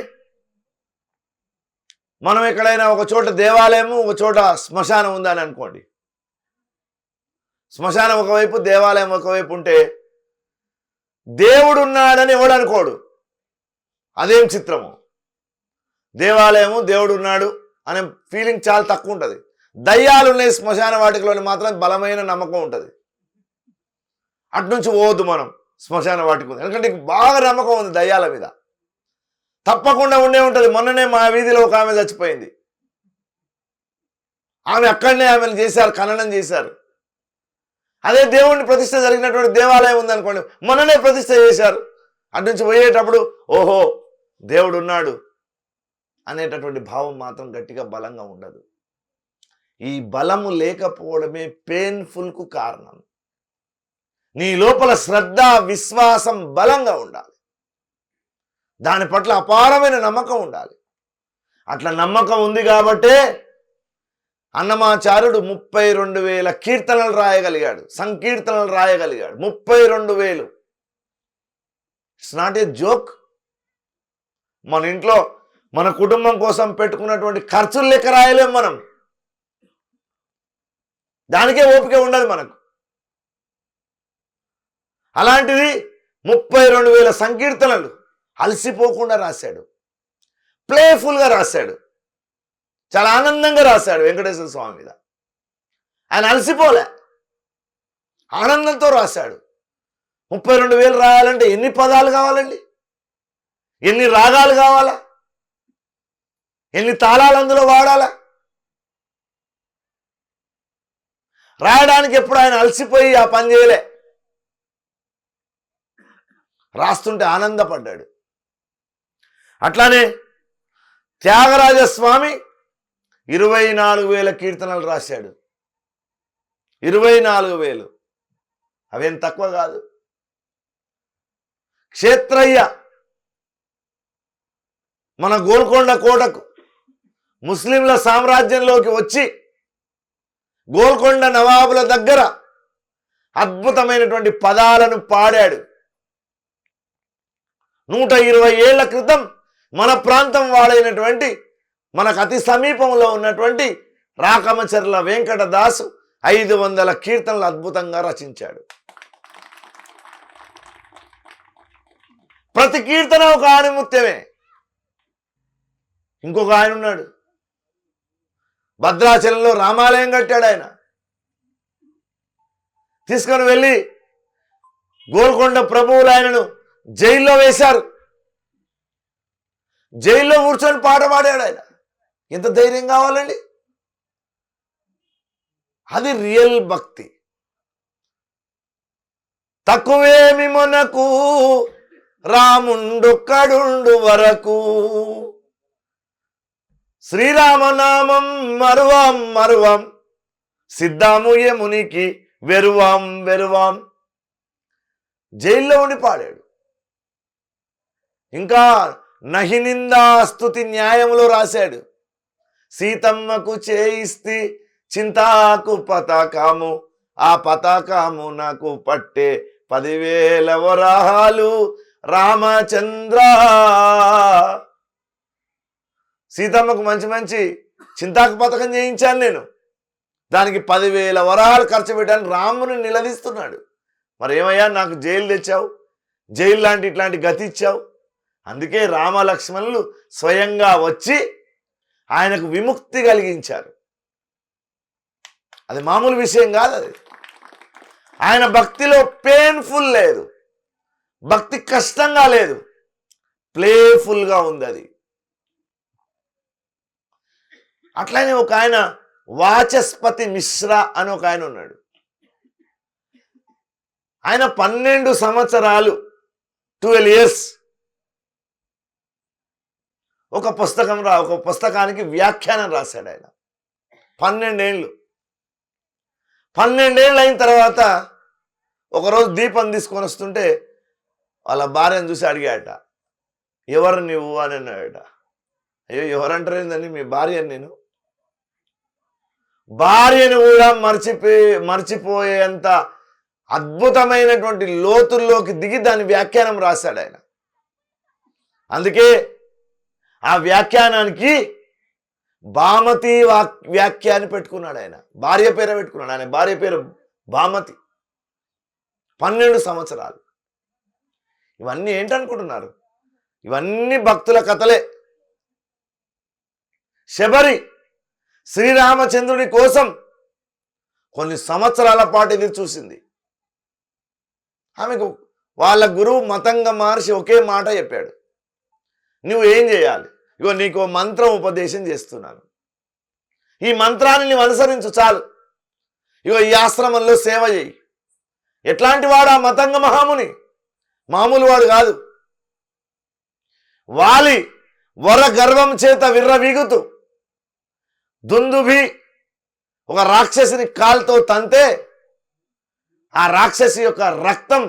మనం ఎక్కడైనా ఒక చోట దేవాలయము, ఒక చోట శ్మశానం ఉందని అనుకోండి. శ్మశానం ఒకవైపు, దేవాలయం ఒకవైపు ఉంటే దేవుడు ఉన్నాడని ఎవడు అనుకోడు. అదేం చిత్రము. దేవాలయము దేవుడు ఉన్నాడు అనే ఫీలింగ్ చాలా తక్కువ ఉంటుంది. దయ్యాలు ఉన్నాయి శ్మశాన వాటికలోని మాత్రం బలమైన నమ్మకం ఉంటుంది. అట్నుంచి పోవద్దు మనం శ్మశాన వాటికి, ఎందుకంటే బాగా నమ్మకం ఉంది దయ్యాల మీద, తప్పకుండా ఉండే ఉంటుంది. మొన్ననే మా వీధిలో ఒక ఆమె చచ్చిపోయింది. ఆమె అక్కడనే ఆమెను చేశారు, ఖననం చేశారు. అదే దేవుడిని ప్రతిష్ట జరిగినటువంటి దేవాలయం ఉందనుకోండి, మొన్ననే ప్రతిష్ట చేశారు. అట్నుంచి పోయేటప్పుడు ఓహో దేవుడు ఉన్నాడు అనేటటువంటి భావం మాత్రం గట్టిగా బలంగా ఉండదు. ఈ బలము లేకపోవడమే పెయిన్ఫుల్కు కారణం. నీ లోపల శ్రద్ధ, విశ్వాసం బలంగా ఉండాలి, దాని పట్ల అపారమైన నమ్మకం ఉండాలి. అట్లా నమ్మకం ఉంది కాబట్టే అన్నమాచార్యుడు 32,000 కీర్తనలు రాయగలిగాడు, సంకీర్తనలు రాయగలిగాడు. 32,000. It's not a joke. మన ఇంట్లో మన కుటుంబం కోసం పెట్టుకున్నటువంటి ఖర్చులు లెక్క రాయలేం మనం. దానికే ఓపిక ఉండదు మనకు. అలాంటిది 32,000 సంకీర్తనలు అలసిపోకుండా రాశాడు, ప్లేఫుల్గా రాశాడు, చాలా ఆనందంగా రాశాడు వెంకటేశ్వర స్వామి మీద. ఆయన అలసిపోలే, ఆనందంతో రాశాడు. 32,000 రాయాలంటే ఎన్ని పదాలు కావాలండి, ఎన్ని రాగాలు కావాలా, ఎన్ని తాళాలు అందులో వాడాలా? రాయడానికి ఎప్పుడు ఆయన అలసిపోయి ఆ పని చేయలే, రాస్తుంటే ఆనందపడ్డాడు. అట్లానే త్యాగరాజస్వామి 24,000 కీర్తనలు రాశాడు. 24,000. అవేం తక్కువ కాదు. క్షేత్రయ్య మన గోల్కొండ కోటకు ముస్లింల సామ్రాజ్యంలోకి వచ్చి గోల్కొండ నవాబుల దగ్గర అద్భుతమైనటువంటి పదాలను పాడాడు. 120 ఏళ్ల క్రితం మన ప్రాంతం వాడైనటువంటి, మనకు అతి సమీపంలో ఉన్నటువంటి రాకమచర్ల వెంకటదాసు 500 కీర్తనలు అద్భుతంగా రచించాడు. ప్రతి కీర్తన ఒక ఆణిముత్యమే. ఇంకొక ఆయన ఉన్నాడు, భద్రాచలంలో రామాలయం కట్టాడు. ఆయన తీసుకొని వెళ్ళి గోల్కొండ ప్రభువులు ఆయనను జైల్లో వేశారు. జైల్లో కూర్చొని పాట పాడాడు ఆయన. ఎంత ధైర్యం కావాలండి? అది రియల్ భక్తి. తక్కువేమి మనకు రాముండొక్కడుండు వరకు, శ్రీరామనామం మరువాం మరువాం, సిద్ధాము యమునికి వెరువాం వెరువాం. జైల్లో ఉండి పాడాడు. ఇంకా నహినిందా స్తుతి న్యాయంలో రాశాడు. సీతమ్మకు చేయిస్తి చింతాకు పతాకాము, ఆ పతాకాము నాకు పట్టే 10,000 వరాలు రామచంద్ర. సీతమ్మకు మంచి మంచి చింతాకు పథకం చేయించాను నేను, దానికి 10,000 వరాలు ఖర్చు పెట్టాను. రాముని నిలదీస్తున్నాడు. మరి ఏమయ్యా, నాకు జైలు తెచ్చావు, జైలు లాంటి ఇట్లాంటి గతి ఇచ్చావు. అందుకే రామలక్ష్మణులు స్వయంగా వచ్చి ఆయనకు విముక్తి కలిగించారు. అది మామూలు విషయం కాదు. అది ఆయన భక్తిలో పెయిన్ఫుల్ లేదు, భక్తి కష్టంగా లేదు, ప్లేఫుల్గా ఉంది అది. అట్లానే ఒక ఆయన వాచస్పతి మిశ్రా అని ఒక ఆయన ఉన్నాడు. ఆయన 12 సంవత్సరాలు 12 years ఒక పుస్తకానికి వ్యాఖ్యానం రాశాడు ఆయన. 12 ఏళ్ళు. 12 ఏళ్ళు అయిన తర్వాత ఒకరోజు దీపం తీసుకొని వస్తుంటే వాళ్ళ భార్యను చూసి అడిగాట, ఎవరు నువ్వు అని అన్నాడట. అయ్యో, ఎవరంటారేందని, మీ భార్యని నేను. భార్యను కూడా మర్చిపోయేంత అద్భుతమైనటువంటి లోతుల్లోకి దిగి దాని వ్యాఖ్యానం రాశాడు ఆయన. అందుకే ఆ వ్యాఖ్యానానికి భామతి వ్యాఖ్యాన్ని పెట్టుకున్నాడు ఆయన. భార్య పేరు పెట్టుకున్నాడు. ఆయన భార్య పేరు భామతి. 12 సంవత్సరాలు. ఇవన్నీ ఏంటనుకుంటున్నారు? ఇవన్నీ భక్తుల కథలే. శబరి శ్రీరామచంద్రుని కోసం కొన్ని సంవత్సరాల పాటు ఎదురు చూసింది. ఆమెకు వాళ్ళ గురువు మతంగ మహర్షి ఒకే మాట చెప్పాడు, నువ్వు ఏం చేయాలి, ఇగో నీకు మంత్రం ఉపదేశం చేస్తున్నాను, ఈ మంత్రాన్ని నువ్వు అనుసరించు చాలు, ఇగో ఈ ఆశ్రమంలో సేవ చేయి. ఎట్లాంటి వాడు ఆ మతంగ మహాముని? మామూలు వాడు కాదు. వాలి వర గర్వం చేత విర్రవీగుతూ దుందుభి ఒక రాక్షసిని కాలుతో తంతే ఆ రాక్షసి యొక్క రక్తం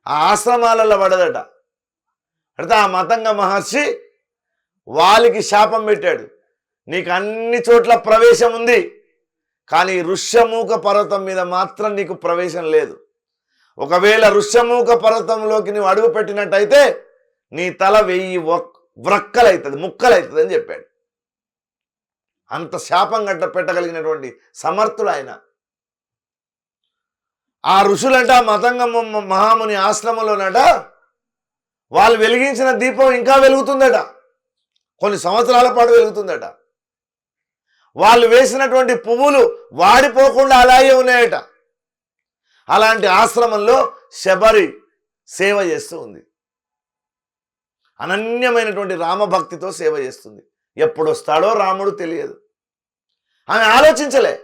ఆ ఆశ్రమాలలో పడదట. అంటే ఆ మతంగ మహర్షి వాలికి శాపం పెట్టాడు, నీకు అన్ని చోట్ల ప్రవేశం ఉంది, కానీ ఋష్యమూక పర్వతం మీద మాత్రం నీకు ప్రవేశం లేదు. ఒకవేళ ఋష్యమూక పర్వతంలోకి నువ్వు అడుగు పెట్టినట్టయితే నీ తల 1000 వ్రక్కలవుతుంది, ముక్కలవుతుంది అని చెప్పాడు. అంత శాపం పెట్టగలిగినటువంటి సమర్థుడు ఆయన. ఆ ఋషులంట మతంగ మహాముని ఆశ్రమంలోనట వాళ్ళు వెలిగించిన దీపం ఇంకా వెలుగుతుందట, కొన్ని సంవత్సరాల పాటు వెలుగుతుందట. వాళ్ళు వేసినటువంటి పువ్వులు వాడిపోకుండా అలాగే ఉన్నాయట. అలాంటి ఆశ్రమంలో శబరి సేవ చేస్తూ ఉంది. అనన్యమైనటువంటి రామభక్తితో సేవ చేస్తుంది. ఎప్పుడు వస్తాడో రాముడు తెలియదు. ఆమె ఆలోచించలే,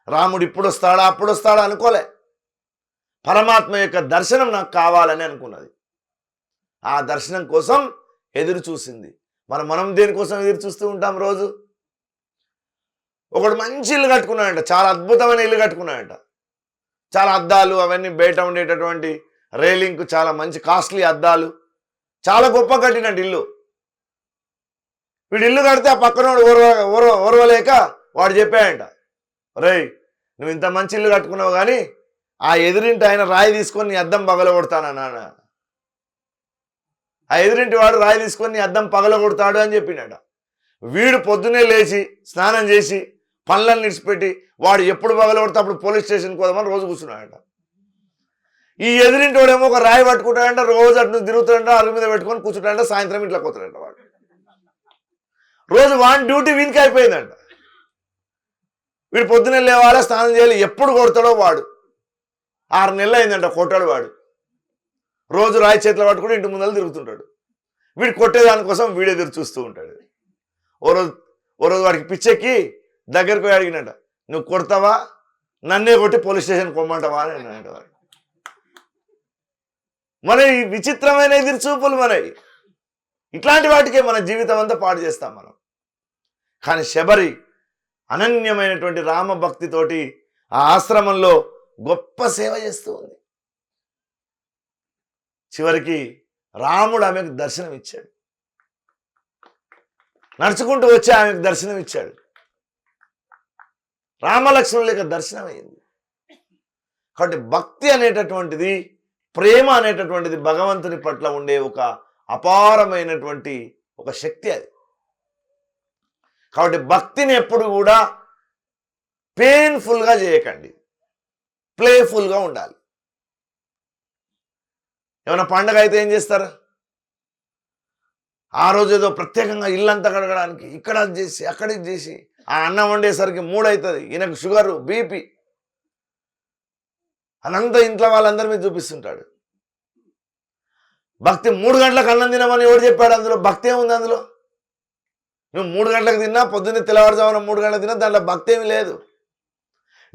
రాముడు ఇప్పుడు వస్తాడా అప్పుడు వస్తాడా అనుకోలే. పరమాత్మ యొక్క దర్శనం నాకు కావాలని అనుకున్నది. ఆ దర్శనం కోసం ఎదురు చూసింది. మనం దేనికోసం ఎదురు చూస్తూ ఉంటాం రోజు? ఒకడు మంచి ఇల్లు కట్టుకున్నాడంట, చాలా అద్భుతమైన ఇల్లు కట్టుకున్నాడంట. చాలా అద్దాలు అవన్నీ, బయట ఉండేటటువంటి రైలింగ్కు చాలా మంచి కాస్ట్లీ అద్దాలు, చాలా గొప్ప కట్టినట్టు ఇల్లు. వీడు ఇల్లు కడితే ఆ పక్కన ఓర్వలేక వాడు చెప్పాడంట, రేయ్ నువ్వు ఇంత మంచి ఇల్లు కట్టుకున్నావు కానీ ఆ ఎదురింటి ఆయన రాయి తీసుకొని నీ అద్దం పగలగొడతానన్నా. ఆ ఎదురింటి వాడు రాయి తీసుకొని నీ అద్దం పగలగొడతాడు అని చెప్పినాడ. వీడు పొద్దునే లేచి స్నానం చేసి పనులను నిడిచిపెట్టి వాడు ఎప్పుడు పగలగొడితే అప్పుడు పోలీస్ స్టేషన్కి పోదామని రోజు కూర్చున్నాడంట. ఈ ఎదురింటి వాడేమో ఒక రాయి పట్టుకుంటాడంట, రోజు అటు తిరుగుతాడంట, అరుగు మీద పెట్టుకొని కూర్చుంటాడంట, సాయంత్రం ఇంట్లోకి పోతాడంట. వాడు రోజు వాడి డ్యూటీ వీనికి అయిపోయిందంట. వీడు పొద్దునే లేవాలా, స్నానం చేయాలి, ఎప్పుడు కొడతాడో వాడు. 6 నెలలు అయిందంట కొట్టాడు వాడు. రోజు రాయి చేతిలో పట్టుకుని ఇంటి ముందర తిరుగుతుంటాడు. వీడు కొట్టేదానికోసం వీడు ఎదురు చూస్తూ ఉంటాడు. ఓ రోజు వాడికి పిచ్చెక్కి దగ్గరికి పోయి అడిగినట్ట, నువ్వు కొడతావా, నన్నే కొట్టి పోలీస్ స్టేషన్ కొమ్మంటావా అని అన్నాడు వాడు. మన ఈ విచిత్రమైన ఎదురు చూపులు మనవి. ఇట్లాంటి వాటికే మన జీవితం అంతా పాడు చేస్తాం మనం. కానీ శబరి అనన్యమైనటువంటి రామభక్తితోటి ఆ ఆశ్రమంలో గొప్ప సేవ చేస్తూ ఉంది. చివరికి రాముడు ఆమెకు దర్శనం ఇచ్చాడు. నడుచుకుంటూ వచ్చి ఆమెకు దర్శనం ఇచ్చాడు. రామలక్ష్మణుల దర్శనం అయింది. కాబట్టి భక్తి అనేటటువంటిది, ప్రేమ అనేటటువంటిది భగవంతుని పట్ల ఉండే ఒక అపారమైనటువంటి ఒక శక్తి అది. కాబట్టి భక్తిని ఎప్పుడు కూడా పెయిన్ఫుల్గా చేయకండి, ప్లేఫుల్గా ఉండాలి. ఏమైనా పండగ అయితే ఏం చేస్తారు? ఆ రోజు ఏదో ప్రత్యేకంగా ఇల్లంతా కడగడానికి ఇక్కడ అది చేసి అక్కడ ఇది చేసి, ఆ అన్నం వండేసరికి 3 అవుతుంది, ఈయనకు షుగరు బీపీ అనంతా ఇంట్లో వాళ్ళందరి మీద చూపిస్తుంటాడు. భక్తి 3 గంటలకు అన్నం తినమని ఎవడు చెప్పాడు? అందులో భక్తి ఏముంది? అందులో నువ్వు 3 గంటలకు తిన్నా, పొద్దున్నే తెల్లవారుజామున 3 గంటలకు తిన్నా, దాంట్లో భక్తి ఏమి లేదు.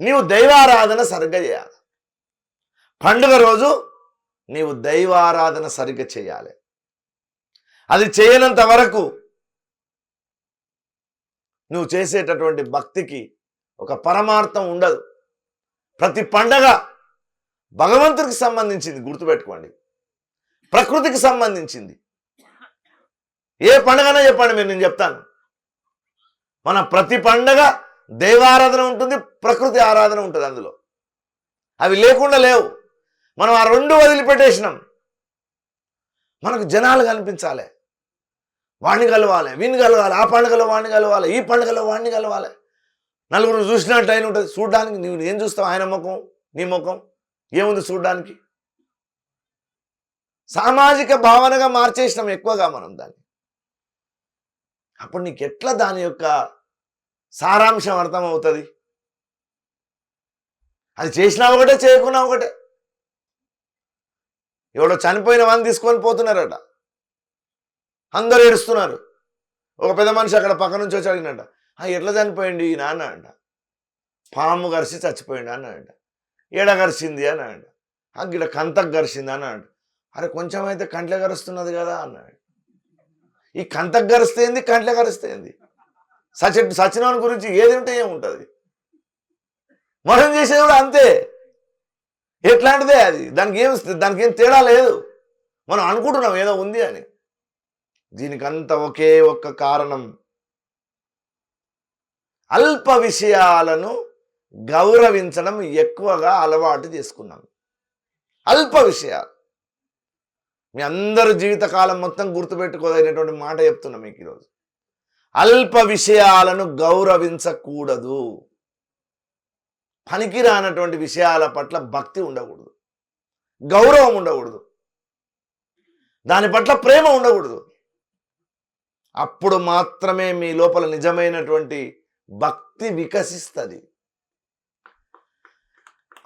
నీవు దైవారాధన సరిగ్గా చేయాలి. పండుగ రోజు నీవు దైవారాధన సరిగ్గా చేయాలి. అది చేయనంత వరకు నువ్వు చేసేటటువంటి భక్తికి ఒక పరమార్థం ఉండదు. ప్రతి పండగ భగవంతుడికి సంబంధించింది, గుర్తుపెట్టుకోండి. ప్రకృతికి సంబంధించింది. ఏ పండగనో చెప్పండి మీరు, నేను చెప్తాను. మన ప్రతి పండగ దైవారాధన ఉంటుంది, ప్రకృతి ఆరాధన ఉంటుంది. అందులో అవి లేకుండా లేవు. మనం ఆ 2 వదిలిపెట్టేసినాం. మనకు జనాలు కనిపించాలి, వాడిని కలవాలి, వీడిని కలవాలి, ఆ పండుగలో వాడిని కలవాలి, ఈ పండుగలో వాడిని కలవాలి, నలుగురు చూసినట్టు అయిన ఉంటుంది. చూడడానికి నువ్వు ఏం చూస్తావు? ఆయన ముఖం, నీ ముఖం ఏముంది చూడడానికి? సామాజిక భావనగా మార్చేసినాం ఎక్కువగా మనం దాన్ని. అప్పుడు నీకు ఎట్లా దాని యొక్క సారాంశం అర్థమవుతుంది? అది చేసినా ఒకటే, చేయకున్నా ఒకటే. ఎవడో చనిపోయిన వాడిని తీసుకొని పోతున్నారట, అందరూ ఏడుస్తున్నారు. ఒక పెద్ద మనిషి అక్కడ పక్క నుంచి వచ్చి అడిగినట్ట, ఎట్లా చనిపోయింది ఈ నాన్న అంట. పాము గరిచి చచ్చిపోయింది అన్నాడంట. ఏడ గరిచింది అన్నాడు. గిడ కంతకు గరిచింది అన్నాడు. అరే కొంచెం అయితే కంట్లే గరుస్తున్నది కదా అన్నాడు. ఈ కంతకు గరిస్తేంది, కంట్లే గరిస్తేంది? సచినవాని గురించి ఏది ఉంటే ఏముంటుంది? మనం చేసేది కూడా అంతే. ఎట్లాంటిదే అది, దానికి ఏం తేడా లేదు. మనం అనుకుంటున్నాం ఏదో ఉంది అని. దీనికంతా ఒకే ఒక్క కారణం, అల్ప విషయాలను గౌరవించడం ఎక్కువగా అలవాటు చేసుకున్నాం. అల్ప విషయాలు మీ అందరూ జీవితకాలం మొత్తం గుర్తుపెట్టుకోదగినటువంటి మాట చెప్తున్నా మీకు ఈరోజు. అల్ప విషయాలను గౌరవించకూడదు. పనికిరానటువంటి విషయాల పట్ల భక్తి ఉండకూడదు, గౌరవం ఉండకూడదు, దాని పట్ల ప్రేమ ఉండకూడదు. అప్పుడు మాత్రమే మీ లోపల నిజమైనటువంటి భక్తి వికసిస్తుంది.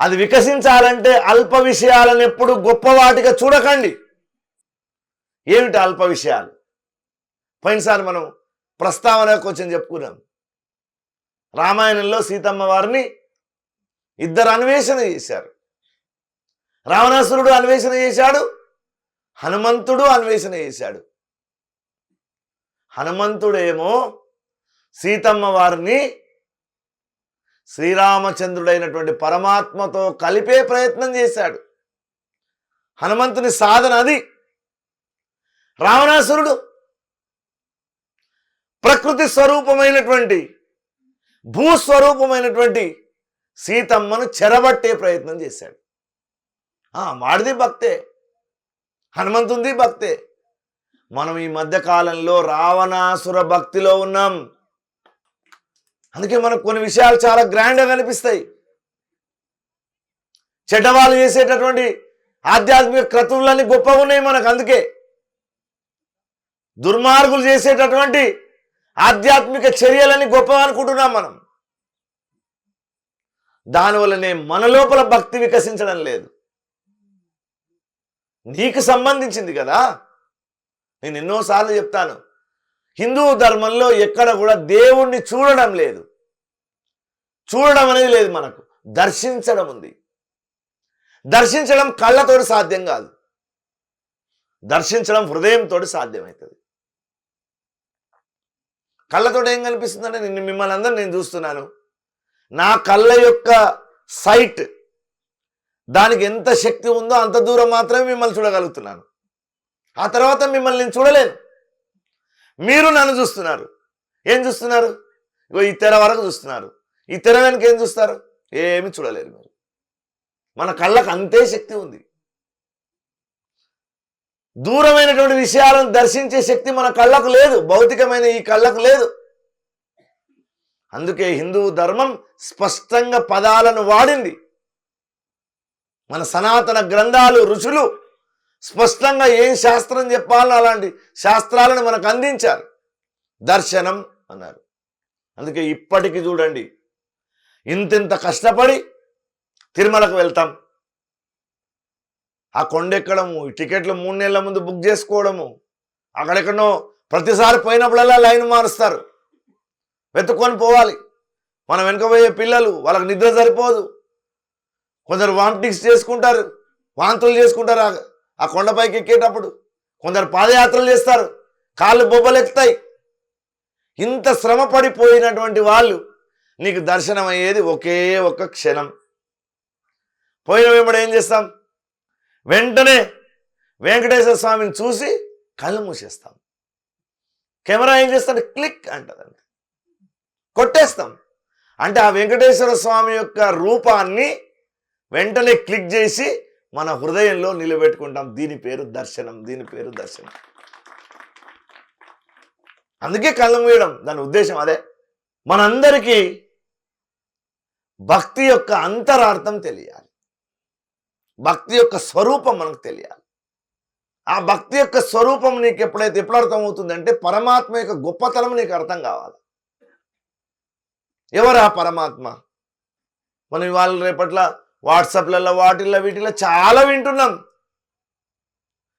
అది వికసించాలంటే అల్ప విషయాలను ఎప్పుడు గొప్పవాటిగా చూడకండి. ఏమిటి అల్ప విషయాలు? పోయినసారి మనం ప్రస్తావన కొంచెం చెప్పుకున్నాం. రామాయణంలో సీతమ్మ వారిని ఇద్దరు అన్వేషణ చేశారు. రావణాసురుడు అన్వేషణ చేశాడు, హనుమంతుడు అన్వేషణ చేశాడు. హనుమంతుడేమో సీతమ్మ వారిని శ్రీరామచంద్రుడైనటువంటి పరమాత్మతో కలిపే ప్రయత్నం చేశాడు. హనుమంతుని సాధన అది. రావణాసురుడు ప్రకృతి స్వరూపమైనటువంటి భూస్వరూపమైనటువంటి సీతమ్మను చెరబట్టే ప్రయత్నం చేశాడు. వాడిది భక్తే, హనుమంతుంది భక్తే. మనం ఈ మధ్యకాలంలో రావణాసుర భక్తిలో ఉన్నాం. అందుకే మనకు కొన్ని విషయాలు చాలా గ్రాండ్గా కనిపిస్తాయి. చెడ్డవాళ్ళు చేసేటటువంటి ఆధ్యాత్మిక క్రతువులన్నీ గొప్పగా ఉన్నాయి మనకు. అందుకే దుర్మార్గులు చేసేటటువంటి ఆధ్యాత్మిక చర్యలని గొప్పగా అనుకుంటున్నాం మనం. దానివల్లనే మన లోపల భక్తి వికసించడం లేదు. నీకు సంబంధించింది కదా. నేను ఎన్నోసార్లు చెప్తాను, హిందూ ధర్మంలో ఎక్కడ కూడా దేవుణ్ణి చూడడం లేదు. చూడడం అనేది లేదు, మనకు దర్శించడం ఉంది. దర్శించడం కళ్ళతోటి సాధ్యం కాదు, దర్శించడం హృదయంతో సాధ్యమవుతుంది. కళ్ళతోటి ఏం కనిపిస్తుందంటే, మిమ్మల్ని అందరూ నేను చూస్తున్నాను, నా కళ్ళ యొక్క సైట్ దానికి ఎంత శక్తి ఉందో అంత దూరం మాత్రమే మిమ్మల్ని చూడగలుగుతున్నాను. ఆ తర్వాత మిమ్మల్ని నేను చూడలేను. మీరు నన్ను చూస్తున్నారు. ఏం చూస్తున్నారు? ఈ తెర వరకు చూస్తున్నారు. ఈ తెర వెనుక ఏం చూస్తారు? ఏమి చూడలేరు మీరు. మన కళ్ళకు అంతే శక్తి ఉంది. దూరమైనటువంటి విషయాలను దర్శించే శక్తి మన కళ్ళకు లేదు, భౌతికమైన ఈ కళ్ళకు లేదు. అందుకే హిందూ ధర్మం స్పష్టంగా పదాలను వాడింది. మన సనాతన గ్రంథాలు, ఋషులు స్పష్టంగా ఏం శాస్త్రం చెప్పాలో అలాంటి శాస్త్రాలను మనకు అందించారు. దర్శనం అన్నారు. అందుకే ఇప్పటికీ చూడండి, ఇంతింత కష్టపడి తిరుమలకు వెళ్తాం. ఆ కొండెక్కడము, టికెట్లు 3 నెలల ముందు బుక్ చేసుకోవడము, అక్కడెక్కడో ప్రతిసారి పోయినప్పుడల్లా లైన్ మారుస్తారు, వెతుక్కొని పోవాలి. మనం వెనుకపోయే పిల్లలు, వాళ్ళకి నిద్ర సరిపోదు. కొందరు వామిటింగ్స్ చేసుకుంటారు, వాంతులు చేసుకుంటారు ఆ కొండపైకి ఎక్కేటప్పుడు. కొందరు పాదయాత్రలు చేస్తారు, కాళ్ళు బొబ్బలెక్కుతాయి. ఇంత శ్రమ పడిపోయినటువంటి వాళ్ళు నీకు దర్శనం అయ్యేది ఒకే ఒక్క క్షణం. పోయిన వెంబడి ఏం చేస్తాం? వెంటనే వెంకటేశ్వర స్వామిని చూసి కళ్ళు మూసేస్తాం. కెమెరా ఏం చేస్తాడు? క్లిక్ అంటదండి, కొట్టేస్తాం. అంటే ఆ వెంకటేశ్వర స్వామి యొక్క రూపాన్ని వెంటనే క్లిక్ చేసి మన హృదయంలో నిలబెట్టుకుంటాం. దీని పేరు దర్శనం, దీని పేరు దర్శనం. అందుకే కళ్ళు మూయడం, దాని ఉద్దేశం అదే. మనందరికీ భక్తి యొక్క అంతరార్థం తెలియాలి, భక్తి యొక్క స్వరూపం మనకు తెలియాలి. ఆ భక్తి యొక్క స్వరూపం నీకు ఎప్పుడు అర్థమవుతుందంటే, పరమాత్మ యొక్క గొప్పతనం నీకు అర్థం కావాలి. ఎవరు ఆ పరమాత్మ? మనం ఇవాళ రేపట్ల వాట్సాప్లలో వీటిల్లో చాలా వింటున్నాం.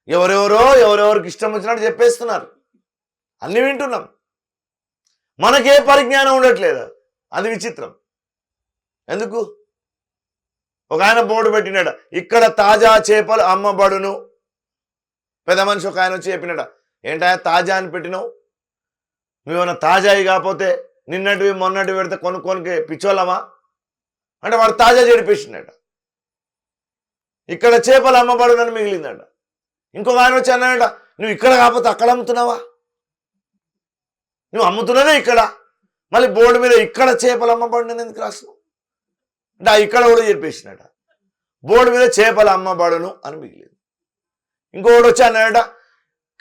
ఎవరెవరికి ఇష్టం వచ్చినట్టు చెప్పేస్తున్నారు, అన్ని వింటున్నాం. మనకే పరిజ్ఞానం ఉండట్లేదు, అది విచిత్రం. ఎందుకు? ఒక ఆయన బోర్డు పెట్టినాడు, ఇక్కడ తాజా చేపలు అమ్మబడును. పెద్ద మనిషి ఒక ఆయన వచ్చి చెప్పినాడు, ఏంటా తాజా అని పెట్టినావు, నువ్వేమన్నా తాజాయి కాకపోతే నిన్నటివి మొన్నటివి పెడితే కొనుక్కోనికి పిచ్చోళ్ళమా అంటే వాడు తాజా చెడిపేసినాడు. ఇక్కడ చేపలు అమ్మబడునని మిగిలిందట. ఇంకొక ఆయన వచ్చి అన్నాడట, నువ్వు ఇక్కడ కాకపోతే అక్కడ అమ్ముతున్నావా? నువ్వు అమ్ముతున్నదే ఇక్కడ, మళ్ళీ బోర్డు మీద ఇక్కడ చేపలు అమ్మబడును ఎందుకు రాస్తాం అంటే ఇక్కడ కూడా చెప్పేసినట బోర్డు మీద చేపలు అమ్మబడును అని మిగిలింది. ఇంకొకటి వచ్చి అన్నాడట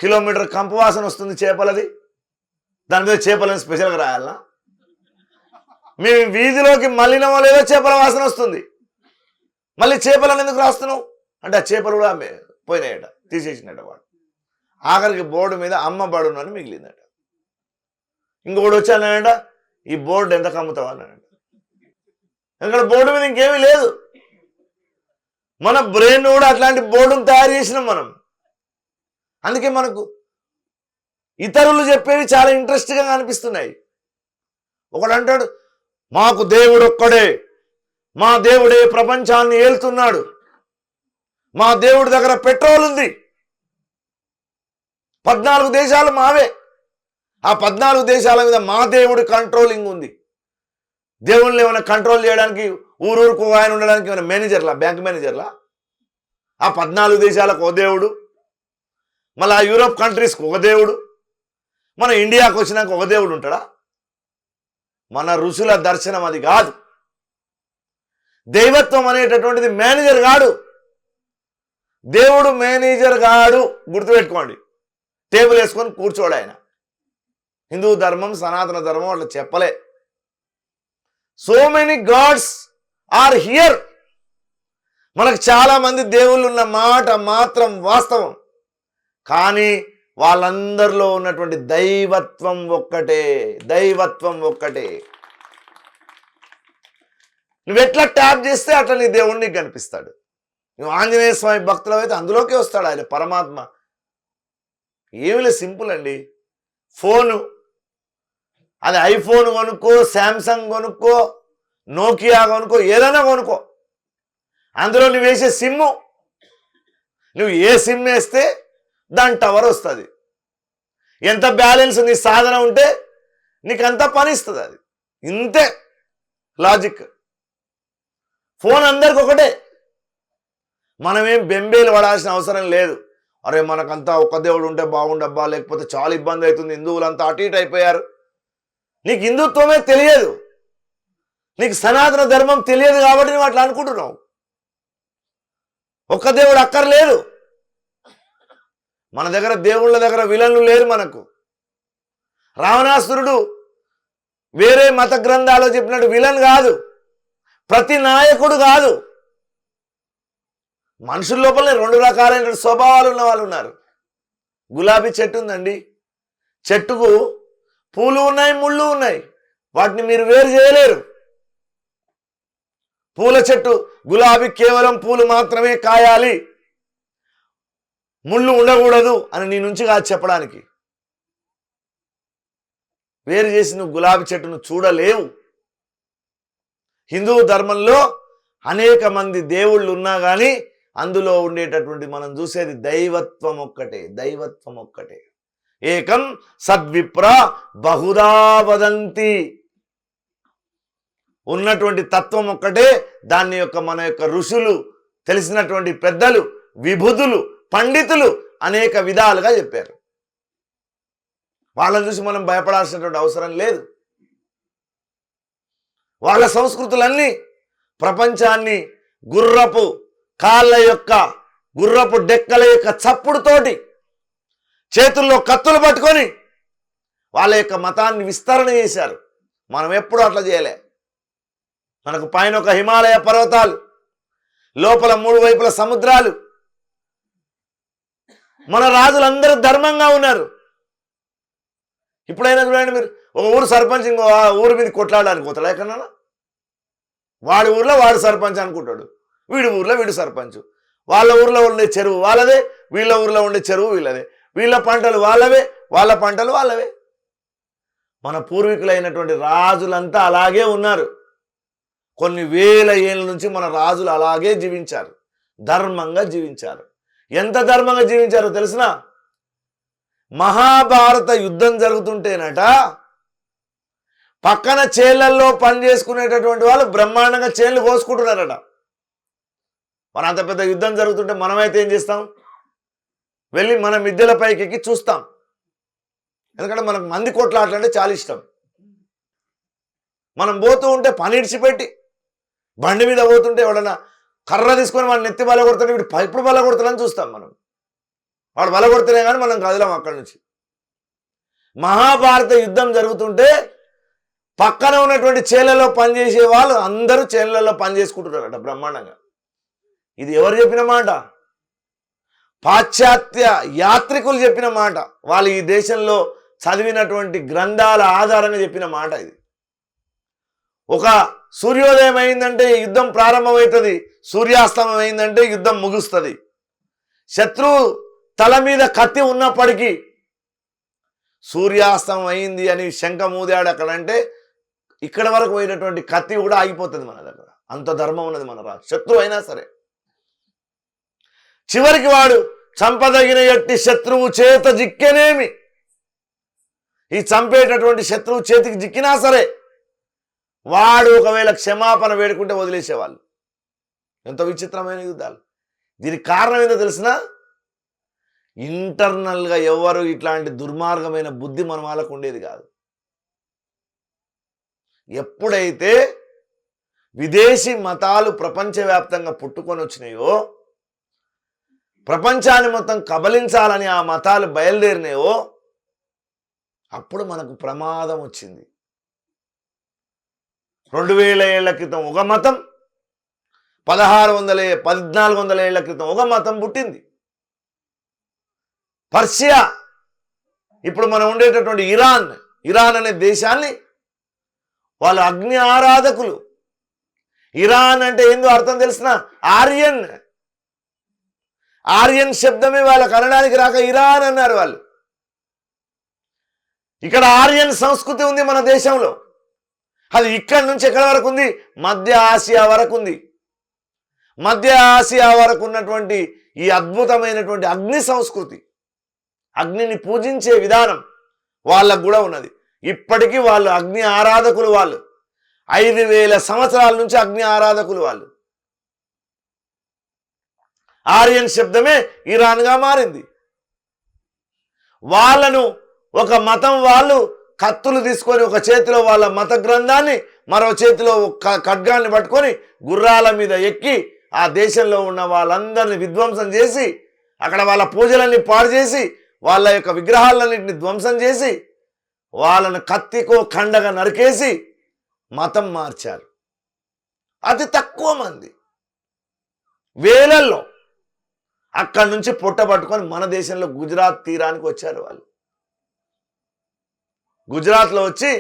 కిలోమీటర్ కంపు వాసన వస్తుంది చేపలది, దాని మీద చేపలని స్పెషల్గా రాయాలనా? మేము వీధిలోకి మళ్ళినమో లేదో చేపల వాసన వస్తుంది, మళ్ళీ చేపలను ఎందుకు రాస్తున్నావు అంటే ఆ చేపలు కూడా పోయినాయట, తీసేసినట్ట వాడు. ఆఖరికి బోర్డు మీద అమ్మబడును అని మిగిలిందట. ఇంకొకటి వచ్చి అన్నాడట ఈ బోర్డు ఎంతకు అమ్ముతావు అన్నాడట. ఎందుకంటే బోర్డు మీద ఇంకేమీ లేదు. మన బ్రెయిన్ కూడా అట్లాంటి బోర్డును తయారు చేసినాం మనం. అందుకే మనకు ఇతరులు చెప్పేవి చాలా ఇంట్రెస్ట్గా అనిపిస్తున్నాయి. ఒకడు అంటాడు మాకు దేవుడు ఒక్కడే, మా దేవుడే ప్రపంచాన్ని ఏలుతున్నాడు, మా దేవుడి దగ్గర పెట్రోల్ ఉంది, 14 దేశాలు మావే, ఆ 14 దేశాల మీద మా దేవుడి కంట్రోలింగ్ ఉంది. దేవుళ్ళని ఏమైనా కంట్రోల్ చేయడానికి ఊరూరుకు ఆయన ఉండడానికి ఏమైనా మేనేజర్లా, బ్యాంక్ మేనేజర్లా? ఆ 14 దేశాలకు ఒక దేవుడు, మళ్ళీ ఆ యూరోప్ కంట్రీస్కి ఒక దేవుడు, మన ఇండియాకు వచ్చినాక ఒక దేవుడు ఉంటాడా? మన ఋషుల దర్శనం అది కాదు. దైవత్వం అనేటటువంటిది మేనేజర్ కాడు, దేవుడు మేనేజర్ కాడు. గుర్తుపెట్టుకోండి, టేబుల్ వేసుకొని కూర్చోడు ఆయన. హిందూ ధర్మం సనాతన ధర్మం అట్లా చెప్పలే. So many gods are here. మనకు చాలా మంది దేవుళ్ళు ఉన్న మాట మాత్రం వాస్తవం, కానీ వాళ్ళందరిలో ఉన్నటువంటి దైవత్వం ఒక్కటే, దైవత్వం ఒక్కటే. నువ్వు ఎట్లా ట్యాప్ చేస్తే అట్లా నీ దేవుడు నీకు కనిపిస్తాడు. నువ్వు ఆంజనేయ స్వామి భక్తులు అయితే అందులోకే వస్తాడు ఆయన పరమాత్మ. ఏమిలే, సింపుల్ అండి. ఫోను, అది ఐఫోన్ కొనుక్కో, శాంసంగ్ కొనుక్కో, నోకియా కొనుక్కో, ఏదైనా కొనుక్కో, అందులో నువ్వు వేసే సిమ్ము, నువ్వు ఏ సిమ్ వేస్తే దాని టవర్ వస్తుంది. ఎంత బ్యాలెన్స్ నీ సాధన ఉంటే నీకు అంత పని ఇస్తుంది. అది ఇంతే లాజిక్. ఫోన్ అందరికి ఒకటే. మనమేం బెంబేలు పడాల్సిన అవసరం లేదు. అరే మనకంతా ఒక దేవుడు ఉంటే బాగుండబ్బా, లేకపోతే చాలా ఇబ్బంది అవుతుంది, హిందువులంతా అటు ఇటు అయిపోయారు. నీకు హిందుత్వమే తెలియదు, నీకు సనాతన ధర్మం తెలియదు కాబట్టి నువ్వు అట్లా అనుకుంటున్నావు. ఒక్క దేవుడు అక్కర్లేదు. మన దగ్గర దేవుళ్ళ దగ్గర విలన్లు లేరు మనకు. రావణాసురుడు వేరే మత గ్రంథాల్లో చెప్పినట్టు విలన్ కాదు, ప్రతి నాయకుడు కాదు. మనుషుల లోపలనే 2 రకాలైన స్వభావాలు ఉన్న వాళ్ళు ఉన్నారు. గులాబీ చెట్టు ఉందండి, చెట్టుకు పూలు ఉన్నాయి, ముళ్ళు ఉన్నాయి, వాటిని మీరు వేరు చేయలేరు. పూల చెట్టు గులాబీ కేవలం పూలు మాత్రమే కాయాలి, ముళ్ళు ఉండకూడదు అని నీ నుంచి కాదు చెప్పడానికి. వేరు చేసి నువ్వు గులాబీ చెట్టును చూడలేవు. హిందూ ధర్మంలో అనేక మంది దేవుళ్ళు ఉన్నా కానీ అందులో ఉండేటటువంటి మనం చూసేది దైవత్వం ఒక్కటే, దైవత్వం ఒక్కటే. ఏకం సద్విప్ర బహుదా వదంతి. ఉన్నటువంటి తత్వం ఒక్కటే. దాన్ని మన యొక్క ఋషులు, తెలిసినటువంటి పెద్దలు, విభుదులు, పండితులు అనేక విధాలుగా చెప్పారు. వాళ్ళని చూసి మనం భయపడాల్సినటువంటి అవసరం లేదు. వాళ్ళ సంస్కృతులన్నీ ప్రపంచాన్ని గుర్రపు కాళ్ళ యొక్క, గుర్రపు డెక్కల యొక్క చప్పుడుతోటి, చేతుల్లో కత్తులు పట్టుకొని వాళ్ళ యొక్క మతాన్ని విస్తరణ చేశారు. మనం ఎప్పుడూ అట్లా చేయలే. మనకు పైన ఒక హిమాలయ పర్వతాలు, లోపల 3 వైపుల సముద్రాలు. మన రాజులందరూ ధర్మంగా ఉన్నారు. ఇప్పుడైనా చూడండి మీరు, ఒక ఊరు సర్పంచ్ ఇంకో ఊరి మీద కొట్లాడడానికి పోతాడు ఎక్కడన్నా. వాడి ఊర్లో వాడు సర్పంచ్ అనుకుంటాడు, వీడి ఊర్లో వీడు సర్పంచ్. వాళ్ళ ఊర్లో ఉండే చెరువు వాళ్ళదే, వీళ్ళ ఊర్లో ఉండే చెరువు వీళ్ళదే, వీళ్ళ పంటలు వాళ్ళవే, వాళ్ళ పంటలు వాళ్ళవే. మన పూర్వీకులైనటువంటి రాజులంతా అలాగే ఉన్నారు. కొన్ని వేల ఏళ్ళ నుంచి మన రాజులు అలాగే జీవించారు, ధర్మంగా జీవించారు. ఎంత ధర్మంగా జీవించారో తెలిసిన, మహాభారత యుద్ధం జరుగుతుంటేనట పక్కన చేళ్లల్లో పని చేసుకునేటటువంటి వాళ్ళు బ్రహ్మాండంగా చేళ్లు కోసుకుంటున్నారట. మన అంత పెద్ద యుద్ధం జరుగుతుంటే మనమైతే ఏం చేస్తాం? వెళ్ళి మన మిద్దెల పైకి ఎక్కి చూస్తాం. ఎందుకంటే మనకు మంది కొట్లాటలంటే చాలా ఇష్టం. మనం పోతూ ఉంటే పని ఇడిచిపెట్టి బండి మీద పోతుంటే ఎవడన్నా కర్ర తీసుకొని వాడిని నెత్తి బల కొడుతుంటే వీడు ఎప్పుడు బల కొడుతుందని చూస్తాం మనం. వాడు బల కొడుతూనే కానీ మనం కదలం అక్కడి నుంచి. మహాభారత యుద్ధం జరుగుతుంటే పక్కన ఉన్నటువంటి చేలలో పనిచేసే వాళ్ళు అందరూ చేలలో పని చేసుకుంటున్నారట బ్రహ్మాండంగా. ఇది ఎవరు చెప్పిన మాట? పాశ్చాత్య యాత్రికులు చెప్పిన మాట. వాళ్ళు ఈ దేశంలో చదివినటువంటి గ్రంథాల ఆధారంగా చెప్పిన మాట ఇది. ఒక సూర్యోదయం అయిందంటే యుద్ధం ప్రారంభమవుతుంది, సూర్యాస్తమం అయిందంటే యుద్ధం ముగుస్తుంది. శత్రువు తల మీద కత్తి ఉన్నప్పటికీ సూర్యాస్తమం అయింది అని శంఖ మూదాడు అక్కడంటే ఇక్కడ వరకు పోయినటువంటి కత్తి కూడా ఆగిపోతుంది మన దగ్గర. అంత ధర్మం ఉన్నది మన రాజు. శత్రువు అయినా సరే చివరికి వాడు చంపదగిన ఎట్టి శత్రువు చేత జిక్కెనేమి, ఈ చంపేటటువంటి శత్రువు చేతికి జిక్కినా సరే వాడు ఒకవేళ క్షమాపణ వేడుకుంటే వదిలేసేవాళ్ళు. ఎంతో విచిత్రమైన యుద్ధాలు. దీనికి కారణం ఏంటో తెలిసిన, ఇంటర్నల్గా ఎవరు ఇట్లాంటి దుర్మార్గమైన బుద్ధి మన వాళ్ళకు ఉండేది కాదు. ఎప్పుడైతే విదేశీ మతాలు ప్రపంచవ్యాప్తంగా పుట్టుకొని వచ్చినాయో, ప్రపంచాన్ని మొత్తం కబలించాలని ఆ మతాలు బయలుదేరినాయో అప్పుడు మనకు ప్రమాదం వచ్చింది. 2000 ఏళ్ల క్రితం ఒక మతం, 1400 ఏళ్ల క్రితం ఒక మతం పుట్టింది. పర్షియా, ఇప్పుడు మనం ఉండేటటువంటి ఇరాన్ అనే దేశాన్ని వాళ్ళు అగ్ని ఆరాధకులు. ఇరాన్ అంటే ఏందో అర్థం తెలిసిన, ఆర్యన్ శబ్దమే వాళ్ళకు అనడానికి రాక ఇరాన్ అన్నారు వాళ్ళు. ఇక్కడ ఆర్యన్ సంస్కృతి ఉంది మన దేశంలో. అది ఇక్కడి నుంచి ఎక్కడి వరకు ఉంది? మధ్య ఆసియా వరకు ఉంది. మధ్య ఆసియా వరకు ఉన్నటువంటి ఈ అద్భుతమైనటువంటి అగ్ని సంస్కృతి, అగ్నిని పూజించే విధానం వాళ్ళకు కూడా ఉన్నది. ఇప్పటికీ వాళ్ళు అగ్ని ఆరాధకులు. వాళ్ళు 5000 సంవత్సరాల నుంచి అగ్ని ఆరాధకులు వాళ్ళు. ఆర్యన్ శబ్దమే ఇరాన్గా మారింది. వాళ్ళను ఒక మతం వాళ్ళు కత్తులు తీసుకొని ఒక చేతిలో వాళ్ళ మత గ్రంథాన్ని, మరో చేతిలో ఖడ్గాన్ని పట్టుకొని గుర్రాల మీద ఎక్కి ఆ దేశంలో ఉన్న వాళ్ళందరినీ విధ్వంసం చేసి, అక్కడ వాళ్ళ పూజలన్నీ పాడు చేసి, వాళ్ళ యొక్క విగ్రహాలన్నింటినీ ధ్వంసం చేసి, వాళ్ళను కత్తికో ఖండగా నరికేసి మతం మార్చారు. అతి తక్కువ మంది, వేలల్లో అక్కడి నుంచి పట్టుకొని మన దేశంలో గుజరాత్ తీరానికి వచ్చారు వాళ్ళు. గుజరాత్లో వచ్చి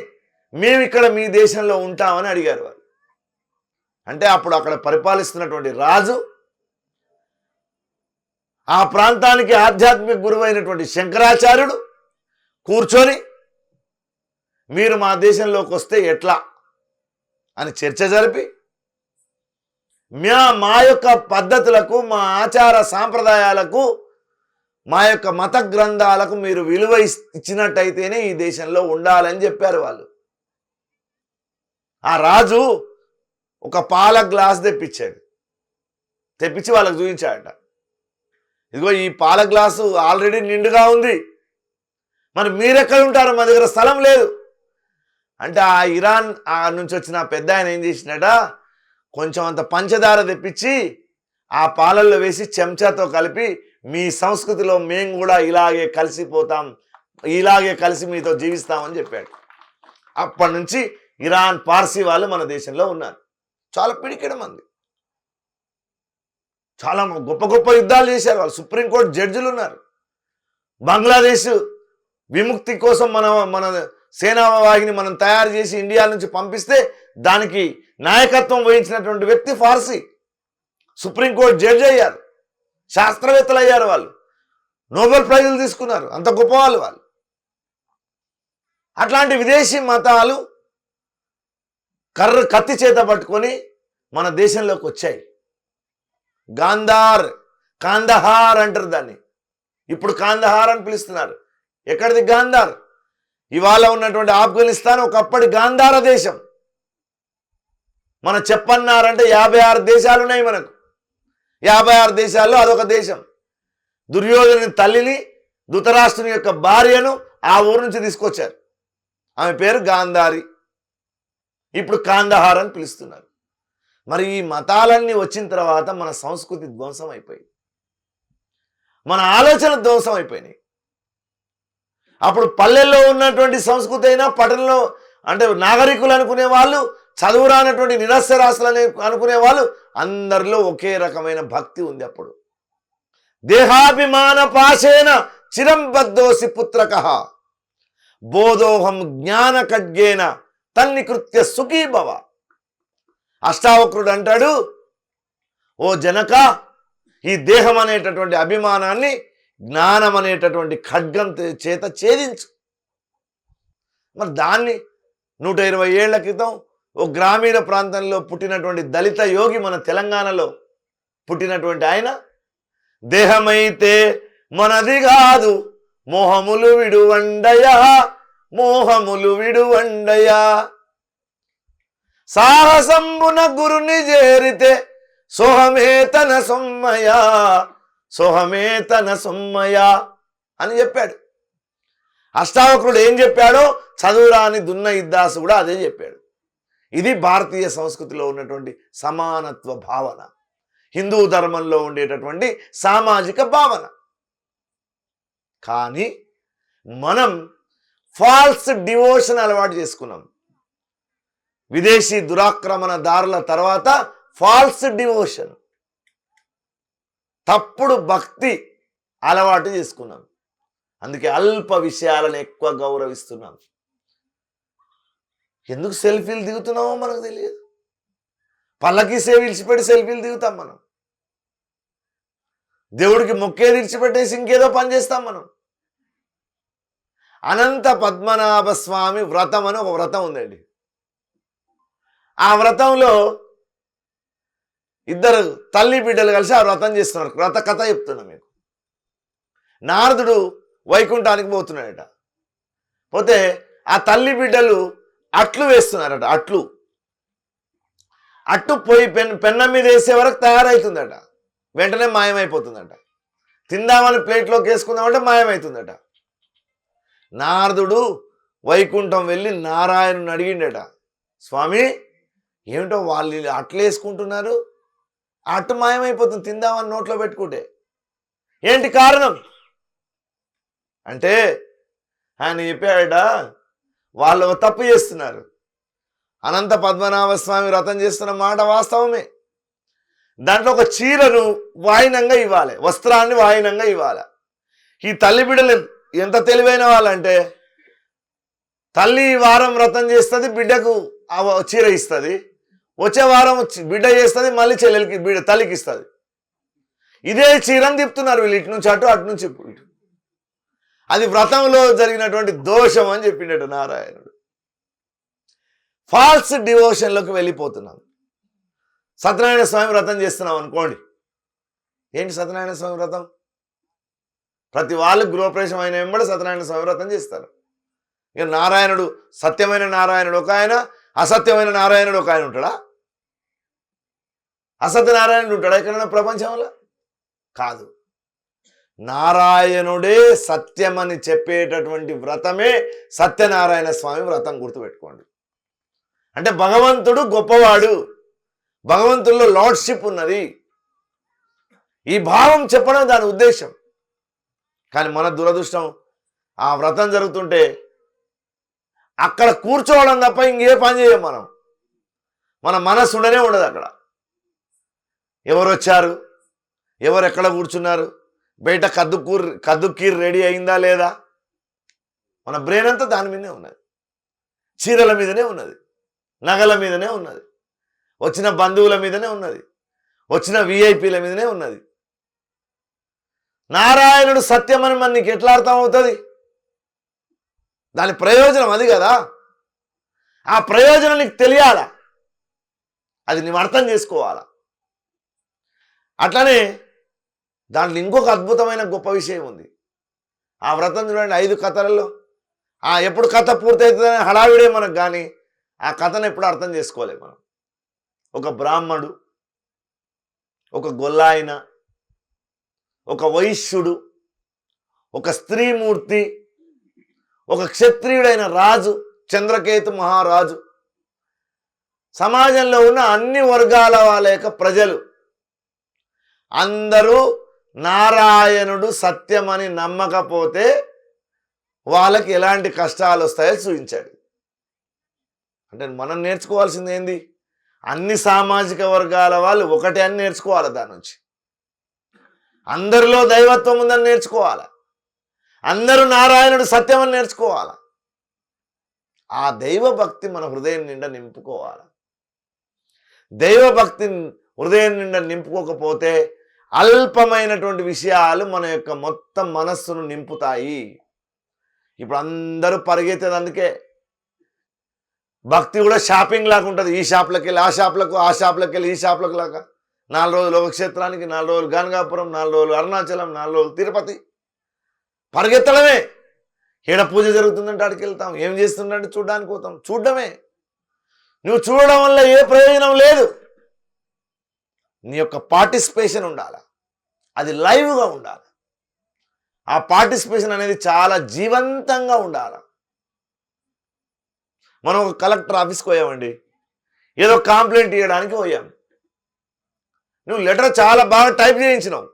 మేము ఇక్కడ మీ దేశంలో ఉంటామని అడిగారు వాళ్ళు. అంటే అప్పుడు అక్కడ పరిపాలిస్తున్నటువంటి రాజు ఆ ప్రాంతానికి ఆధ్యాత్మిక గురువైనటువంటి శంకరాచార్యుడు కూర్చొని మీరు మా దేశంలోకి వస్తే ఎట్లా అని చర్చ జరిపి, మా యొక్క పద్ధతులకు, మా ఆచార సాంప్రదాయాలకు, మా యొక్క మత గ్రంథాలకు మీరు విలువ ఇచ్చినట్టయితేనే ఈ దేశంలో ఉండాలని చెప్పారు వాళ్ళు. ఆ రాజు ఒక పాల గ్లాస్ తెప్పించి వాళ్ళకు చూపించాడట. ఇదిగో ఈ పాల గ్లాసు ఆల్రెడీ నిండుగా ఉంది, మరి మీరెక్కడ ఉంటారు? మా దగ్గర స్థలం లేదు అంటే ఆ ఇరాన్ నుంచి వచ్చిన పెద్ద ఆయన ఏం చేసినట, కొంచెం అంత పంచదార తెప్పించి ఆ పాలల్లో వేసి చెంచాతో కలిపి, మీ సంస్కృతిలో మేము కూడా ఇలాగే కలిసిపోతాం, ఇలాగే కలిసి మీతో జీవిస్తామని చెప్పాడు. అప్పటి నుంచి ఇరాన్, పార్సీ వాళ్ళు మన దేశంలో ఉన్నారు. చాలా పిడికిడ మంది, చాలా గొప్ప గొప్ప యుద్ధాలు చేశారు వాళ్ళు. సుప్రీంకోర్టు జడ్జిలు ఉన్నారు. బంగ్లాదేశ్ విముక్తి కోసం మన సేనా వాహిని మనం తయారు చేసి ఇండియా నుంచి పంపిస్తే దానికి నాయకత్వం వహించినటువంటి వ్యక్తి ఫార్సీ. సుప్రీంకోర్టు జడ్జి అయ్యారు, శాస్త్రవేత్తలు అయ్యారు వాళ్ళు, నోబెల్ ప్రైజులు తీసుకున్నారు. అంత గొప్పవాళ్ళు వాళ్ళు. అట్లాంటి విదేశీ మతాలు కత్తి చేత పట్టుకొని మన దేశంలోకి వచ్చాయి. కాందహార్ అంటారు దాన్ని, ఇప్పుడు కాందహార్ అని పిలుస్తున్నారు. ఎక్కడిది గాంధార్? ఇవాళ ఉన్నటువంటి ఆఫ్ఘనిస్తాన్ ఒకప్పటి గాంధార దేశం. మన చెప్పన్నారంటే 56 దేశాలు ఉన్నాయి మనకు. 56 దేశాల్లో అదొక దేశం. దుర్యోధను తల్లిని, ధృతరాష్ట్రుని యొక్క భార్యను ఆ ఊరు నుంచి తీసుకొచ్చారు. ఆమె పేరు గాంధారి. ఇప్పుడు కాందహార్ అని పిలుస్తున్నారు. మరి ఈ మతాలన్నీ వచ్చిన తర్వాత మన సంస్కృతి ధ్వంసం అయిపోయింది, మన ఆలోచన ధ్వంసం అయిపోయినాయి. అప్పుడు పల్లెల్లో ఉన్నటువంటి సంస్కృతి అయినా పట్టణంలో అంటే నాగరికులు అనుకునే వాళ్ళు, చదువురానటువంటి నిరక్షరాస్యులు అనుకునే వాళ్ళు అందరిలో ఒకే రకమైన భక్తి ఉంది. అప్పుడు దేహాభిమాన పాశేన చిరంబద్ధోసి పుత్రకః బోధోహం జ్ఞాన ఖడ్గేన తన్నికృత్య సుఖీభవ. అష్టావక్రుడు అంటాడు, ఓ జనక, ఈ దేహం అనేటటువంటి అభిమానాన్ని జ్ఞానం అనేటటువంటి ఖడ్గం చేత ఛేదించు. మరి దాన్ని 120 ఏళ్ల క్రితం ఓ గ్రామీణ ప్రాంతంలో పుట్టినటువంటి దళిత యోగి మన తెలంగాణలో పుట్టినటువంటి ఆయన, దేహమైతే మనది కాదు మోహములు విడువండయా, మోహములు విడువండయా, సాహసంబున గురుని చేరితే సోహమేతన సొమ్మయా, సోహమేతన సొమ్మయా అని చెప్పాడు. అష్టావక్రుడు ఏం చెప్పాడో చదువురాని దున్న ఇద్దాసు కూడా అదే చెప్పాడు. ఇది భారతీయ సంస్కృతిలో ఉన్నటువంటి సమానత్వ భావన, హిందూ ధర్మంలో ఉండేటటువంటి సామాజిక భావన. కానీ మనం ఫాల్స్ డివోషన్ అలవాటు చేసుకున్నాం. విదేశీ దురాక్రమణ దారుల తర్వాత ఫాల్స్ డివోషన్, తప్పుడు భక్తి అలవాటు చేసుకున్నాం. అందుకే అల్ప విషయాలను ఎక్కువ గౌరవిస్తున్నాం. ఎందుకు సెల్ఫీలు దిగుతున్నామో మనకు తెలియదు. పల్లకి సేవ విడిచిపెట్టి సెల్ఫీలు దిగుతాం మనం. దేవుడికి మొక్కేది విడిచిపెట్టేసి ఇంకేదో పని చేస్తాం మనం. అనంత పద్మనాభ స్వామి వ్రతం అని ఒక వ్రతం ఉందండి. ఆ వ్రతంలో ఇద్దరు తల్లి బిడ్డలు కలిసి ఆ వ్రతం చేస్తున్నారు. వ్రత కథ చెప్తున్నా మీకు. నారదుడు వైకుంఠానికి పోతున్నాడట. పోతే ఆ తల్లి బిడ్డలు అట్లు వేస్తున్నారట. అట్టు పోయి పెన్న మీద వేసే వరకు తయారవుతుందట. వెంటనే మాయమైపోతుందట. తిందామని ప్లేట్లోకి వేసుకుందామంటే మాయమవుతుందట. నారదుడు వైకుంఠం వెళ్ళి నారాయణుని అడిగిండట, స్వామి ఏమిటో వాళ్ళు అట్లు వేసుకుంటున్నారు, అట్టు మాయమైపోతుంది తిందామని నోట్లో పెట్టుకుంటే, ఏంటి కారణం అంటే ఆయన చెప్పాడట, వాళ్ళు తప్పు చేస్తున్నారు. అనంత పద్మనాభ స్వామి వ్రతం చేస్తున్న మాట వాస్తవమే. దాంట్లో ఒక చీరను వాయినంగా ఇవ్వాలి, వస్త్రాన్ని వాయినంగా ఇవ్వాలి. ఈ తల్లి బిడ్డలు ఎంత తెలివైన వాళ్ళంటే, తల్లి ఈ వారం వ్రతం చేస్తుంది, బిడ్డకు చీర ఇస్తుంది. వచ్చే వారం బిడ్డ చేస్తుంది, మళ్ళీ చెల్లెలకి తల్లికి ఇస్తుంది. ఇదే చీరని తిప్పుతున్నారు వీళ్ళు, ఇటు నుంచి అటు, అటు నుంచి ఇటు. అది వ్రతంలో జరిగినటువంటి దోషం అని చెప్పిండట నారాయణుడు. ఫాల్స్ డివోషన్లోకి వెళ్ళిపోతున్నాం. సత్యనారాయణ స్వామి వ్రతం చేస్తున్నాం అనుకోండి. ఏంటి సత్యనారాయణ స్వామి వ్రతం? ప్రతి వాళ్ళు గృహప్రవేశం అయిన వెంబడి సత్యనారాయణ స్వామి వ్రతం చేస్తారు. ఇక నారాయణుడు, సత్యమైన నారాయణుడు ఒక ఆయన, అసత్యమైన నారాయణుడు ఒక ఆయన ఉంటాడా? అసత్య నారాయణుడు ఉంటాడా ఎక్కడైనా ప్రపంచంలో? కాదు. నారాయణుడే సత్యమని చెప్పేటటువంటి వ్రతమే సత్యనారాయణ స్వామి వ్రతం. గుర్తుపెట్టుకోండి. అంటే భగవంతుడు గొప్పవాడు, భగవంతుల్లో లార్డ్షిప్ ఉన్నది, ఈ భావం చెప్పడం దాని ఉద్దేశం. కానీ మన దురదృష్టం, ఆ వ్రతం జరుగుతుంటే అక్కడ కూర్చోవడం తప్ప ఇంకే పని చేయం మనం. మన మనసు ఉండనే ఉండదు అక్కడ. ఎవరు వచ్చారు, ఎవరు ఎక్కడ కూర్చున్నారు, బయట కద్దుకీర్ రెడీ అయిందా లేదా, మన బ్రెయిన్ అంతా దాని మీదనే ఉన్నది. చీరల మీదనే ఉన్నది, నగల మీదనే ఉన్నది, వచ్చిన బంధువుల మీదనే ఉన్నది, వచ్చిన విఐపీల మీదనే ఉన్నది. నారాయణుడు సత్యమని మన నీకు ఎట్లా అర్థం అవుతుంది? దాని ప్రయోజనం అది కదా. ఆ ప్రయోజనం నీకు తెలియాలా, అది నువ్వు అర్థం చేసుకోవాలా. అట్లనే దాంట్లో ఇంకొక అద్భుతమైన గొప్ప విషయం ఉంది. ఆ వ్రతం చూడండి, 5 కథలలో ఎప్పుడు కథ పూర్తవుతుందని హడావిడే మనకు, కానీ ఆ కథను ఎప్పుడు అర్థం చేసుకోలేము మనం. ఒక బ్రాహ్మణుడు, ఒక గొల్లాయన, ఒక వైశ్యుడు, ఒక స్త్రీమూర్తి, ఒక క్షత్రియుడైన రాజు చంద్రకేతు మహారాజు, సమాజంలో ఉన్న అన్ని వర్గాల వాళ్ళ యొక్క ప్రజలు అందరూ నారాయణుడు సత్యమని నమ్మకపోతే వాళ్ళకి ఎలాంటి కష్టాలు వస్తాయో చూపించాడు. అంటే మనం నేర్చుకోవాల్సింది ఏంది? అన్ని సామాజిక వర్గాల వాళ్ళు ఒకటే అని నేర్చుకోవాలి. దాని నుంచి అందరిలో దైవత్వం ఉందని నేర్చుకోవాలి. అందరూ నారాయణుడు సత్యం అని నేర్చుకోవాలి. ఆ దైవభక్తి మన హృదయం నిండా నింపుకోవాలి. దైవభక్తి హృదయం నిండా నింపుకోకపోతే అల్పమైనటువంటి విషయాలు మన యొక్క మొత్తం మనస్సును నింపుతాయి. ఇప్పుడు అందరూ పరిగెత్తేది అందుకే. భక్తి కూడా షాపింగ్ లాగా ఉంటుంది. ఈ షాప్లోకి వెళ్ళి ఆ షాప్లకు, ఆ షాప్లోకి వెళ్ళి ఈ షాప్లకు లాగా. 4 రోజులు ఒక క్షేత్రానికి, 4 రోజులు గానగాపురం, 4 రోజులు అరుణాచలం, 4 రోజులు తిరుపతి. పరిగెత్తడమే. ఈడ పూజ జరుగుతుందంటే అక్కడికి వెళ్తాం, ఏం చేస్తుందంటే చూడడానికి పోతాం. చూడడమే. నువ్వు చూడడం వల్ల ఏ ప్రయోజనం లేదు. నీ యొక్క పార్టిసిపేషన్ ఉండాలి. అది లైవ్గా ఉండాలి. ఆ పార్టిసిపేషన్ అనేది చాలా జీవంతంగా ఉండాలి. మనం ఒక కలెక్టర్ ఆఫీస్కి పోయామండి, ఏదో కంప్లైంట్ ఇవ్వడానికి పోయాం. నువ్వు లెటర్ చాలా బాగా టైప్ చేయించినావు.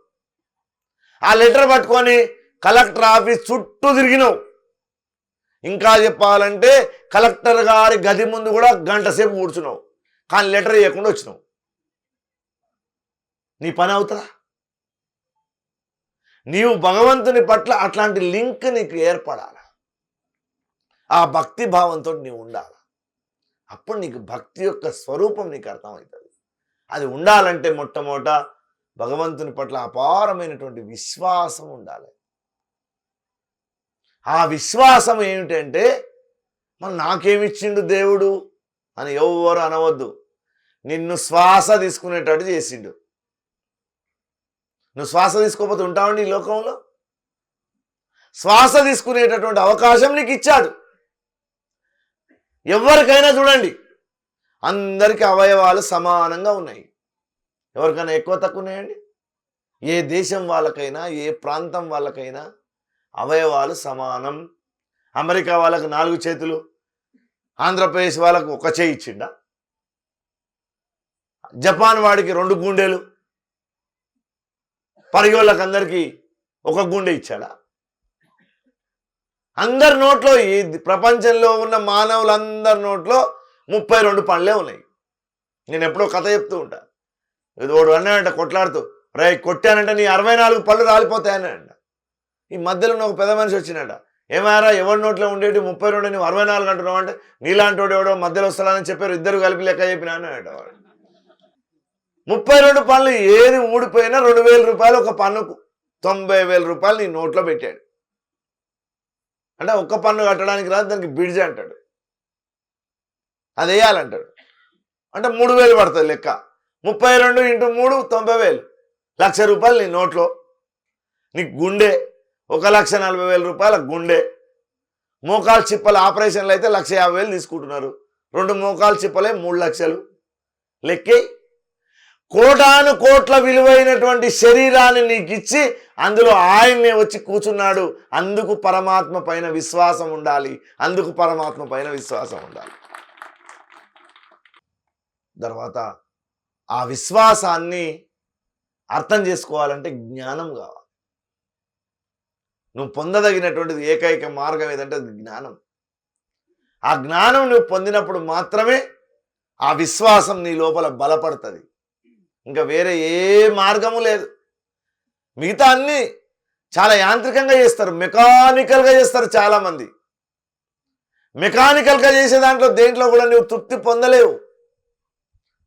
ఆ లెటర్ పట్టుకొని కలెక్టర్ ఆఫీస్ చుట్టూ తిరిగినావు. ఇంకా చెప్పాలంటే కలెక్టర్ గారి గది ముందు కూడా గంట సేపు కూర్చున్నావు. కానీ లెటర్ ఇవ్వకుండా వచ్చినావు. నీ పని అవుతుందా? నీవు భగవంతుని పట్ల అట్లాంటి లింక్ నీకు ఏర్పడాలి. ఆ భక్తి భావంతో నీవు ఉండాలి. అప్పుడు నీకు భక్తి యొక్క స్వరూపం నీకు అర్థమవుతుంది. అది ఉండాలంటే మొట్టమొదట భగవంతుని పట్ల అపారమైనటువంటి విశ్వాసం ఉండాలి. ఆ విశ్వాసం ఏమిటంటే, మరి నాకేమిచ్చిండు దేవుడు అని ఎవరు అనవద్దు. నిన్ను శ్వాస తీసుకునేటట్టు చేసిండు. నువ్వు శ్వాస తీసుకోకపోతే ఉంటావండి ఈ లోకంలో? శ్వాస తీసుకునేటటువంటి అవకాశం నీకు ఇచ్చాడు. ఎవరికైనా చూడండి, అందరికీ అవయవాలు సమానంగా ఉన్నాయి. ఎవరికైనా ఎక్కువ తక్కువ ఉన్నాయండి? ఏ దేశం వాళ్ళకైనా, ఏ ప్రాంతం వాళ్ళకైనా అవయవాలు సమానం. అమెరికా వాళ్ళకు 4 చేతులు, ఆంధ్రప్రదేశ్ వాళ్ళకు 1 చేయి ఇచ్చిండా? జపాన్ వాడికి 2 గుండెలు, పరిగోళ్ళకి అందరికీ 1 గుండె ఇచ్చాడా? అందరి నోట్లో, ఈ ప్రపంచంలో ఉన్న మానవులందరి నోట్లో 32 పళ్ళే ఉన్నాయి. నేను ఎప్పుడో కథ చెప్తూ ఉంటా. ఇది వాడు అన్నాడంట కొట్లాడుతూ, రే కొట్టానంటే నీ 64 పళ్ళు రాలిపోతాయనంట. ఈ మధ్యలో ఒక పెద్ద మనిషి వచ్చినట, ఏమారా ఎవరి నోట్లో ఉండేటి 32 నువ్వు 64 అంటున్నావు అంటే, నీలాంటి వాడు ఎవడో మధ్యలో వస్తాడని చెప్పారు, ఇద్దరు కలిపి లెక్క చెప్పినా అన్నాడట వాడు. 32 పళ్ళు ఏది ఊడిపోయినా 2000 రూపాయలు ఒక పన్నుకు, 90,000 రూపాయలు నీ నోట్లో పెట్టాడు. అంటే ఒక్క పన్ను కట్టడానికి రాదు, దానికి బిడ్జ్ అంటాడు, అది వేయాలంటాడు. అంటే 3,000 పడుతుంది లెక్క. 32 × 3 90,000, 1,00,000 రూపాయలు నీ నోట్లో. నీకు గుండె 1,40,000 రూపాయల గుండె. మోకాలు చిప్పల ఆపరేషన్లు అయితే 1,50,000 తీసుకుంటున్నారు. 2 మోకాలు చిప్పలే 3 లక్షలు. లెక్కే. కోటాను కోట్ల విలువైనటువంటి శరీరాన్ని నీకు ఇచ్చి అందులో ఆయన్నే వచ్చి కూర్చున్నాడు. అందుకు పరమాత్మ పైన విశ్వాసం ఉండాలి. తర్వాత ఆ విశ్వాసాన్ని అర్థం చేసుకోవాలంటే జ్ఞానం కావాలి. నువ్వు పొందదగినటువంటిది ఏకైక మార్గం ఏదంటే అది జ్ఞానం. ఆ జ్ఞానం నువ్వు పొందినప్పుడు మాత్రమే ఆ విశ్వాసం నీ లోపల బలపడుతుంది. ఇంకా వేరే ఏ మార్గము లేదు. మిగతా అన్నీ చాలా యాంత్రికంగా చేస్తారు, మెకానికల్గా చేస్తారు. చాలామంది మెకానికల్గా చేసే దాంట్లో దేంట్లో కూడా నువ్వు తృప్తి పొందలేవు.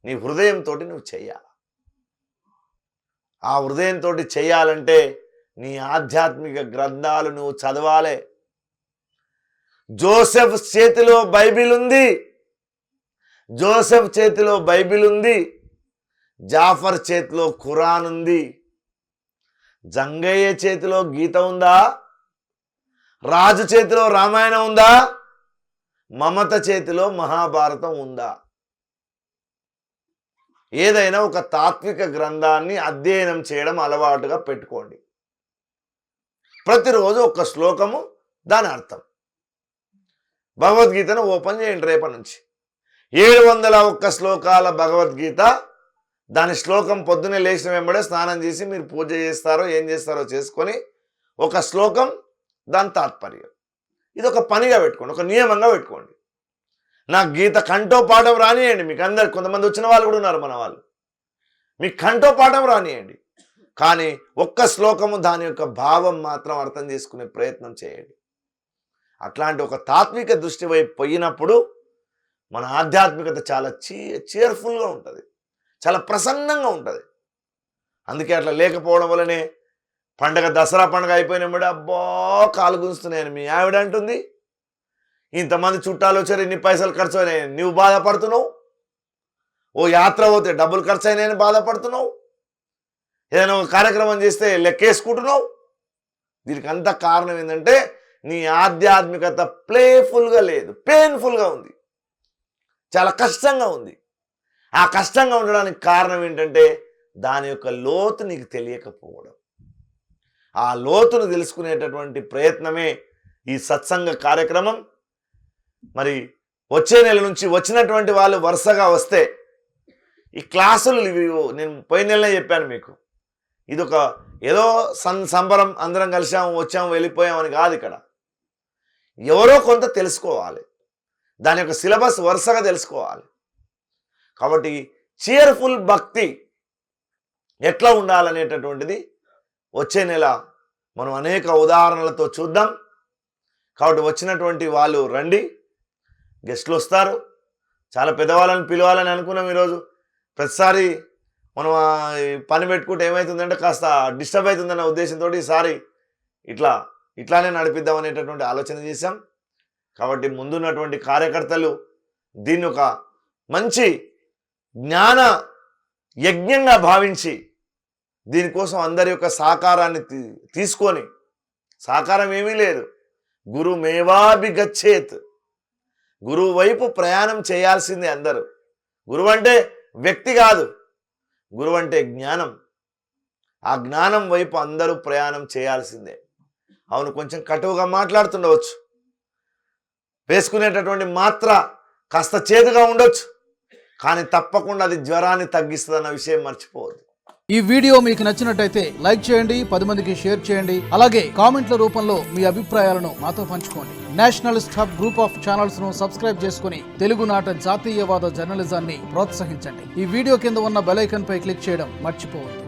నీ హృదయంతో నువ్వు చెయ్యాలి. ఆ హృదయంతో చెయ్యాలంటే నీ ఆధ్యాత్మిక గ్రంథాలు నువ్వు చదవాలి. జోసెఫ్ చేతిలో బైబిల్ ఉంది. జాఫర్ చేతిలో ఖురాన్ ఉంది. జంగయ్య చేతిలో గీత ఉందా? రాజు చేతిలో రామాయణం ఉందా? మమత చేతిలో మహాభారతం ఉందా? ఏదైనా ఒక తాత్విక గ్రంథాన్ని అధ్యయనం చేయడం అలవాటుగా పెట్టుకోండి. ప్రతిరోజు ఒక శ్లోకము, దాని అర్థం. భగవద్గీతను ఓపెన్ చేయండి రేపటి నుంచి. 701 శ్లోకాల భగవద్గీత. దాని శ్లోకం పొద్దున్నే లేచిన వెంబడే స్నానం చేసి మీరు పూజ చేస్తారో ఏం చేస్తారో చేసుకొని ఒక శ్లోకం దాని తాత్పర్యం ఇది ఒక పనిగా పెట్టుకోండి, ఒక నియమంగా పెట్టుకోండి. నాకు గీత కంఠో పాఠం రానియండి. మీకు అందరు కొంతమంది వచ్చిన వాళ్ళు కూడా ఉన్నారు, మన వాళ్ళు. మీకు కంఠో పాఠం రానియండి, కానీ ఒక్క శ్లోకము దాని యొక్క భావం మాత్రం అర్థం చేసుకునే ప్రయత్నం చేయండి. అట్లాంటి ఒక తాత్విక దృష్టి వైపు పోయినప్పుడు మన ఆధ్యాత్మికత చాలా చీర్ఫుల్గా ఉంటుంది, చాలా ప్రసన్నంగా ఉంటుంది. అందుకే అట్లా లేకపోవడం వల్లనే పండగ దసరా పండుగ అయిపోయినప్పుడు అబ్బా కాలు గుంజుతున్నాయని మీ ఆవిడ అంటుంది, ఇంతమంది చుట్టాలు వచ్చారు ఇన్ని పైసలు ఖర్చు అయినాయని నువ్వు బాధపడుతున్నావు, ఓ యాత్ర పోతే డబ్బులు ఖర్చు అయినాయని బాధపడుతున్నావు, ఏదైనా ఒక కార్యక్రమం చేస్తే లెక్కేసుకుంటున్నావు. దీనికి అంత కారణం ఏంటంటే నీ ఆధ్యాత్మికత ప్లేఫుల్గా లేదు, పెయిన్ఫుల్గా ఉంది, చాలా కష్టంగా ఉంది. ఆ కష్టంగా ఉండడానికి కారణం ఏంటంటే దాని యొక్క లోతు నీకు తెలియకపోవడం. ఆ లోతును తెలుసుకునేటటువంటి ప్రయత్నమే ఈ సత్సంగ కార్యక్రమం. మరి వచ్చే నెల నుంచి వచ్చినటువంటి వాళ్ళు వరుసగా వస్తే ఈ క్లాసులు నేను పోయిన నెలనే చెప్పాను మీకు, ఇది ఒక ఏదో సంబరం అందరం కలిసాము వచ్చాము వెళ్ళిపోయామని కాదు. ఇక్కడ ఎవరో కొంత తెలుసుకోవాలి, దాని యొక్క సిలబస్ వరుసగా తెలుసుకోవాలి. కాబట్టి చీర్ఫుల్ భక్తి ఎట్లా ఉండాలనేటటువంటిది వచ్చే నెల మనం అనేక ఉదాహరణలతో చూద్దాం. కాబట్టి వచ్చినటువంటి వాళ్ళు రండి, గెస్టులు వస్తారు. చాలా పెద్దవాళ్ళని పిలవాలని అనుకున్నాం ఈరోజు. ప్రతిసారి మనం పని పెట్టుకుంటే ఏమవుతుందంటే కాస్త డిస్టర్బ్ అవుతుందన్న ఉద్దేశంతో ఈసారి ఇట్లానే నడిపిద్దాం అనేటటువంటి ఆలోచన చేశాం. కాబట్టి ముందున్నటువంటి కార్యకర్తలు దీన్ని ఒక మంచి జ్ఞాన యజ్ఞంగా భావించి దీనికోసం అందరి యొక్క సహకారాన్ని తీసుకొని, సహకారం ఏమీ లేదు, గురుమేవాభిగచ్చేత్, గురువు వైపు ప్రయాణం చేయాల్సిందే అందరూ. గురువు అంటే వ్యక్తి కాదు, గురువు అంటే జ్ఞానం. ఆ జ్ఞానం వైపు అందరూ ప్రయాణం చేయాల్సిందే. అవును, కొంచెం కటువుగా మాట్లాడుతుండవచ్చు, వేసుకునేటటువంటి మాత్ర కాస్త చేదుగా ఉండొచ్చు, కానీ తప్పకుండా అది జ్వరాన్ని తగ్గిస్తుందన్న విషయం మర్చిపోవద్దు. ఈ వీడియో మీకు నచ్చినట్టయితే లైక్ చేయండి, 10 మందికి షేర్ చేయండి. అలాగే కామెంట్ల రూపంలో మీ అభిప్రాయాలను మాతో పంచుకోండి. Nationalist hub group of channels ను సబ్స్క్రైబ్ చేసుకుని తెలుగునాట జాతీయవాద జర్నలిజాన్ని ప్రోత్సహించండి. ఈ వీడియో కింద ఉన్న బెల్ ఐకాన్ పై క్లిక్ చేయడం మర్చిపోవద్దు.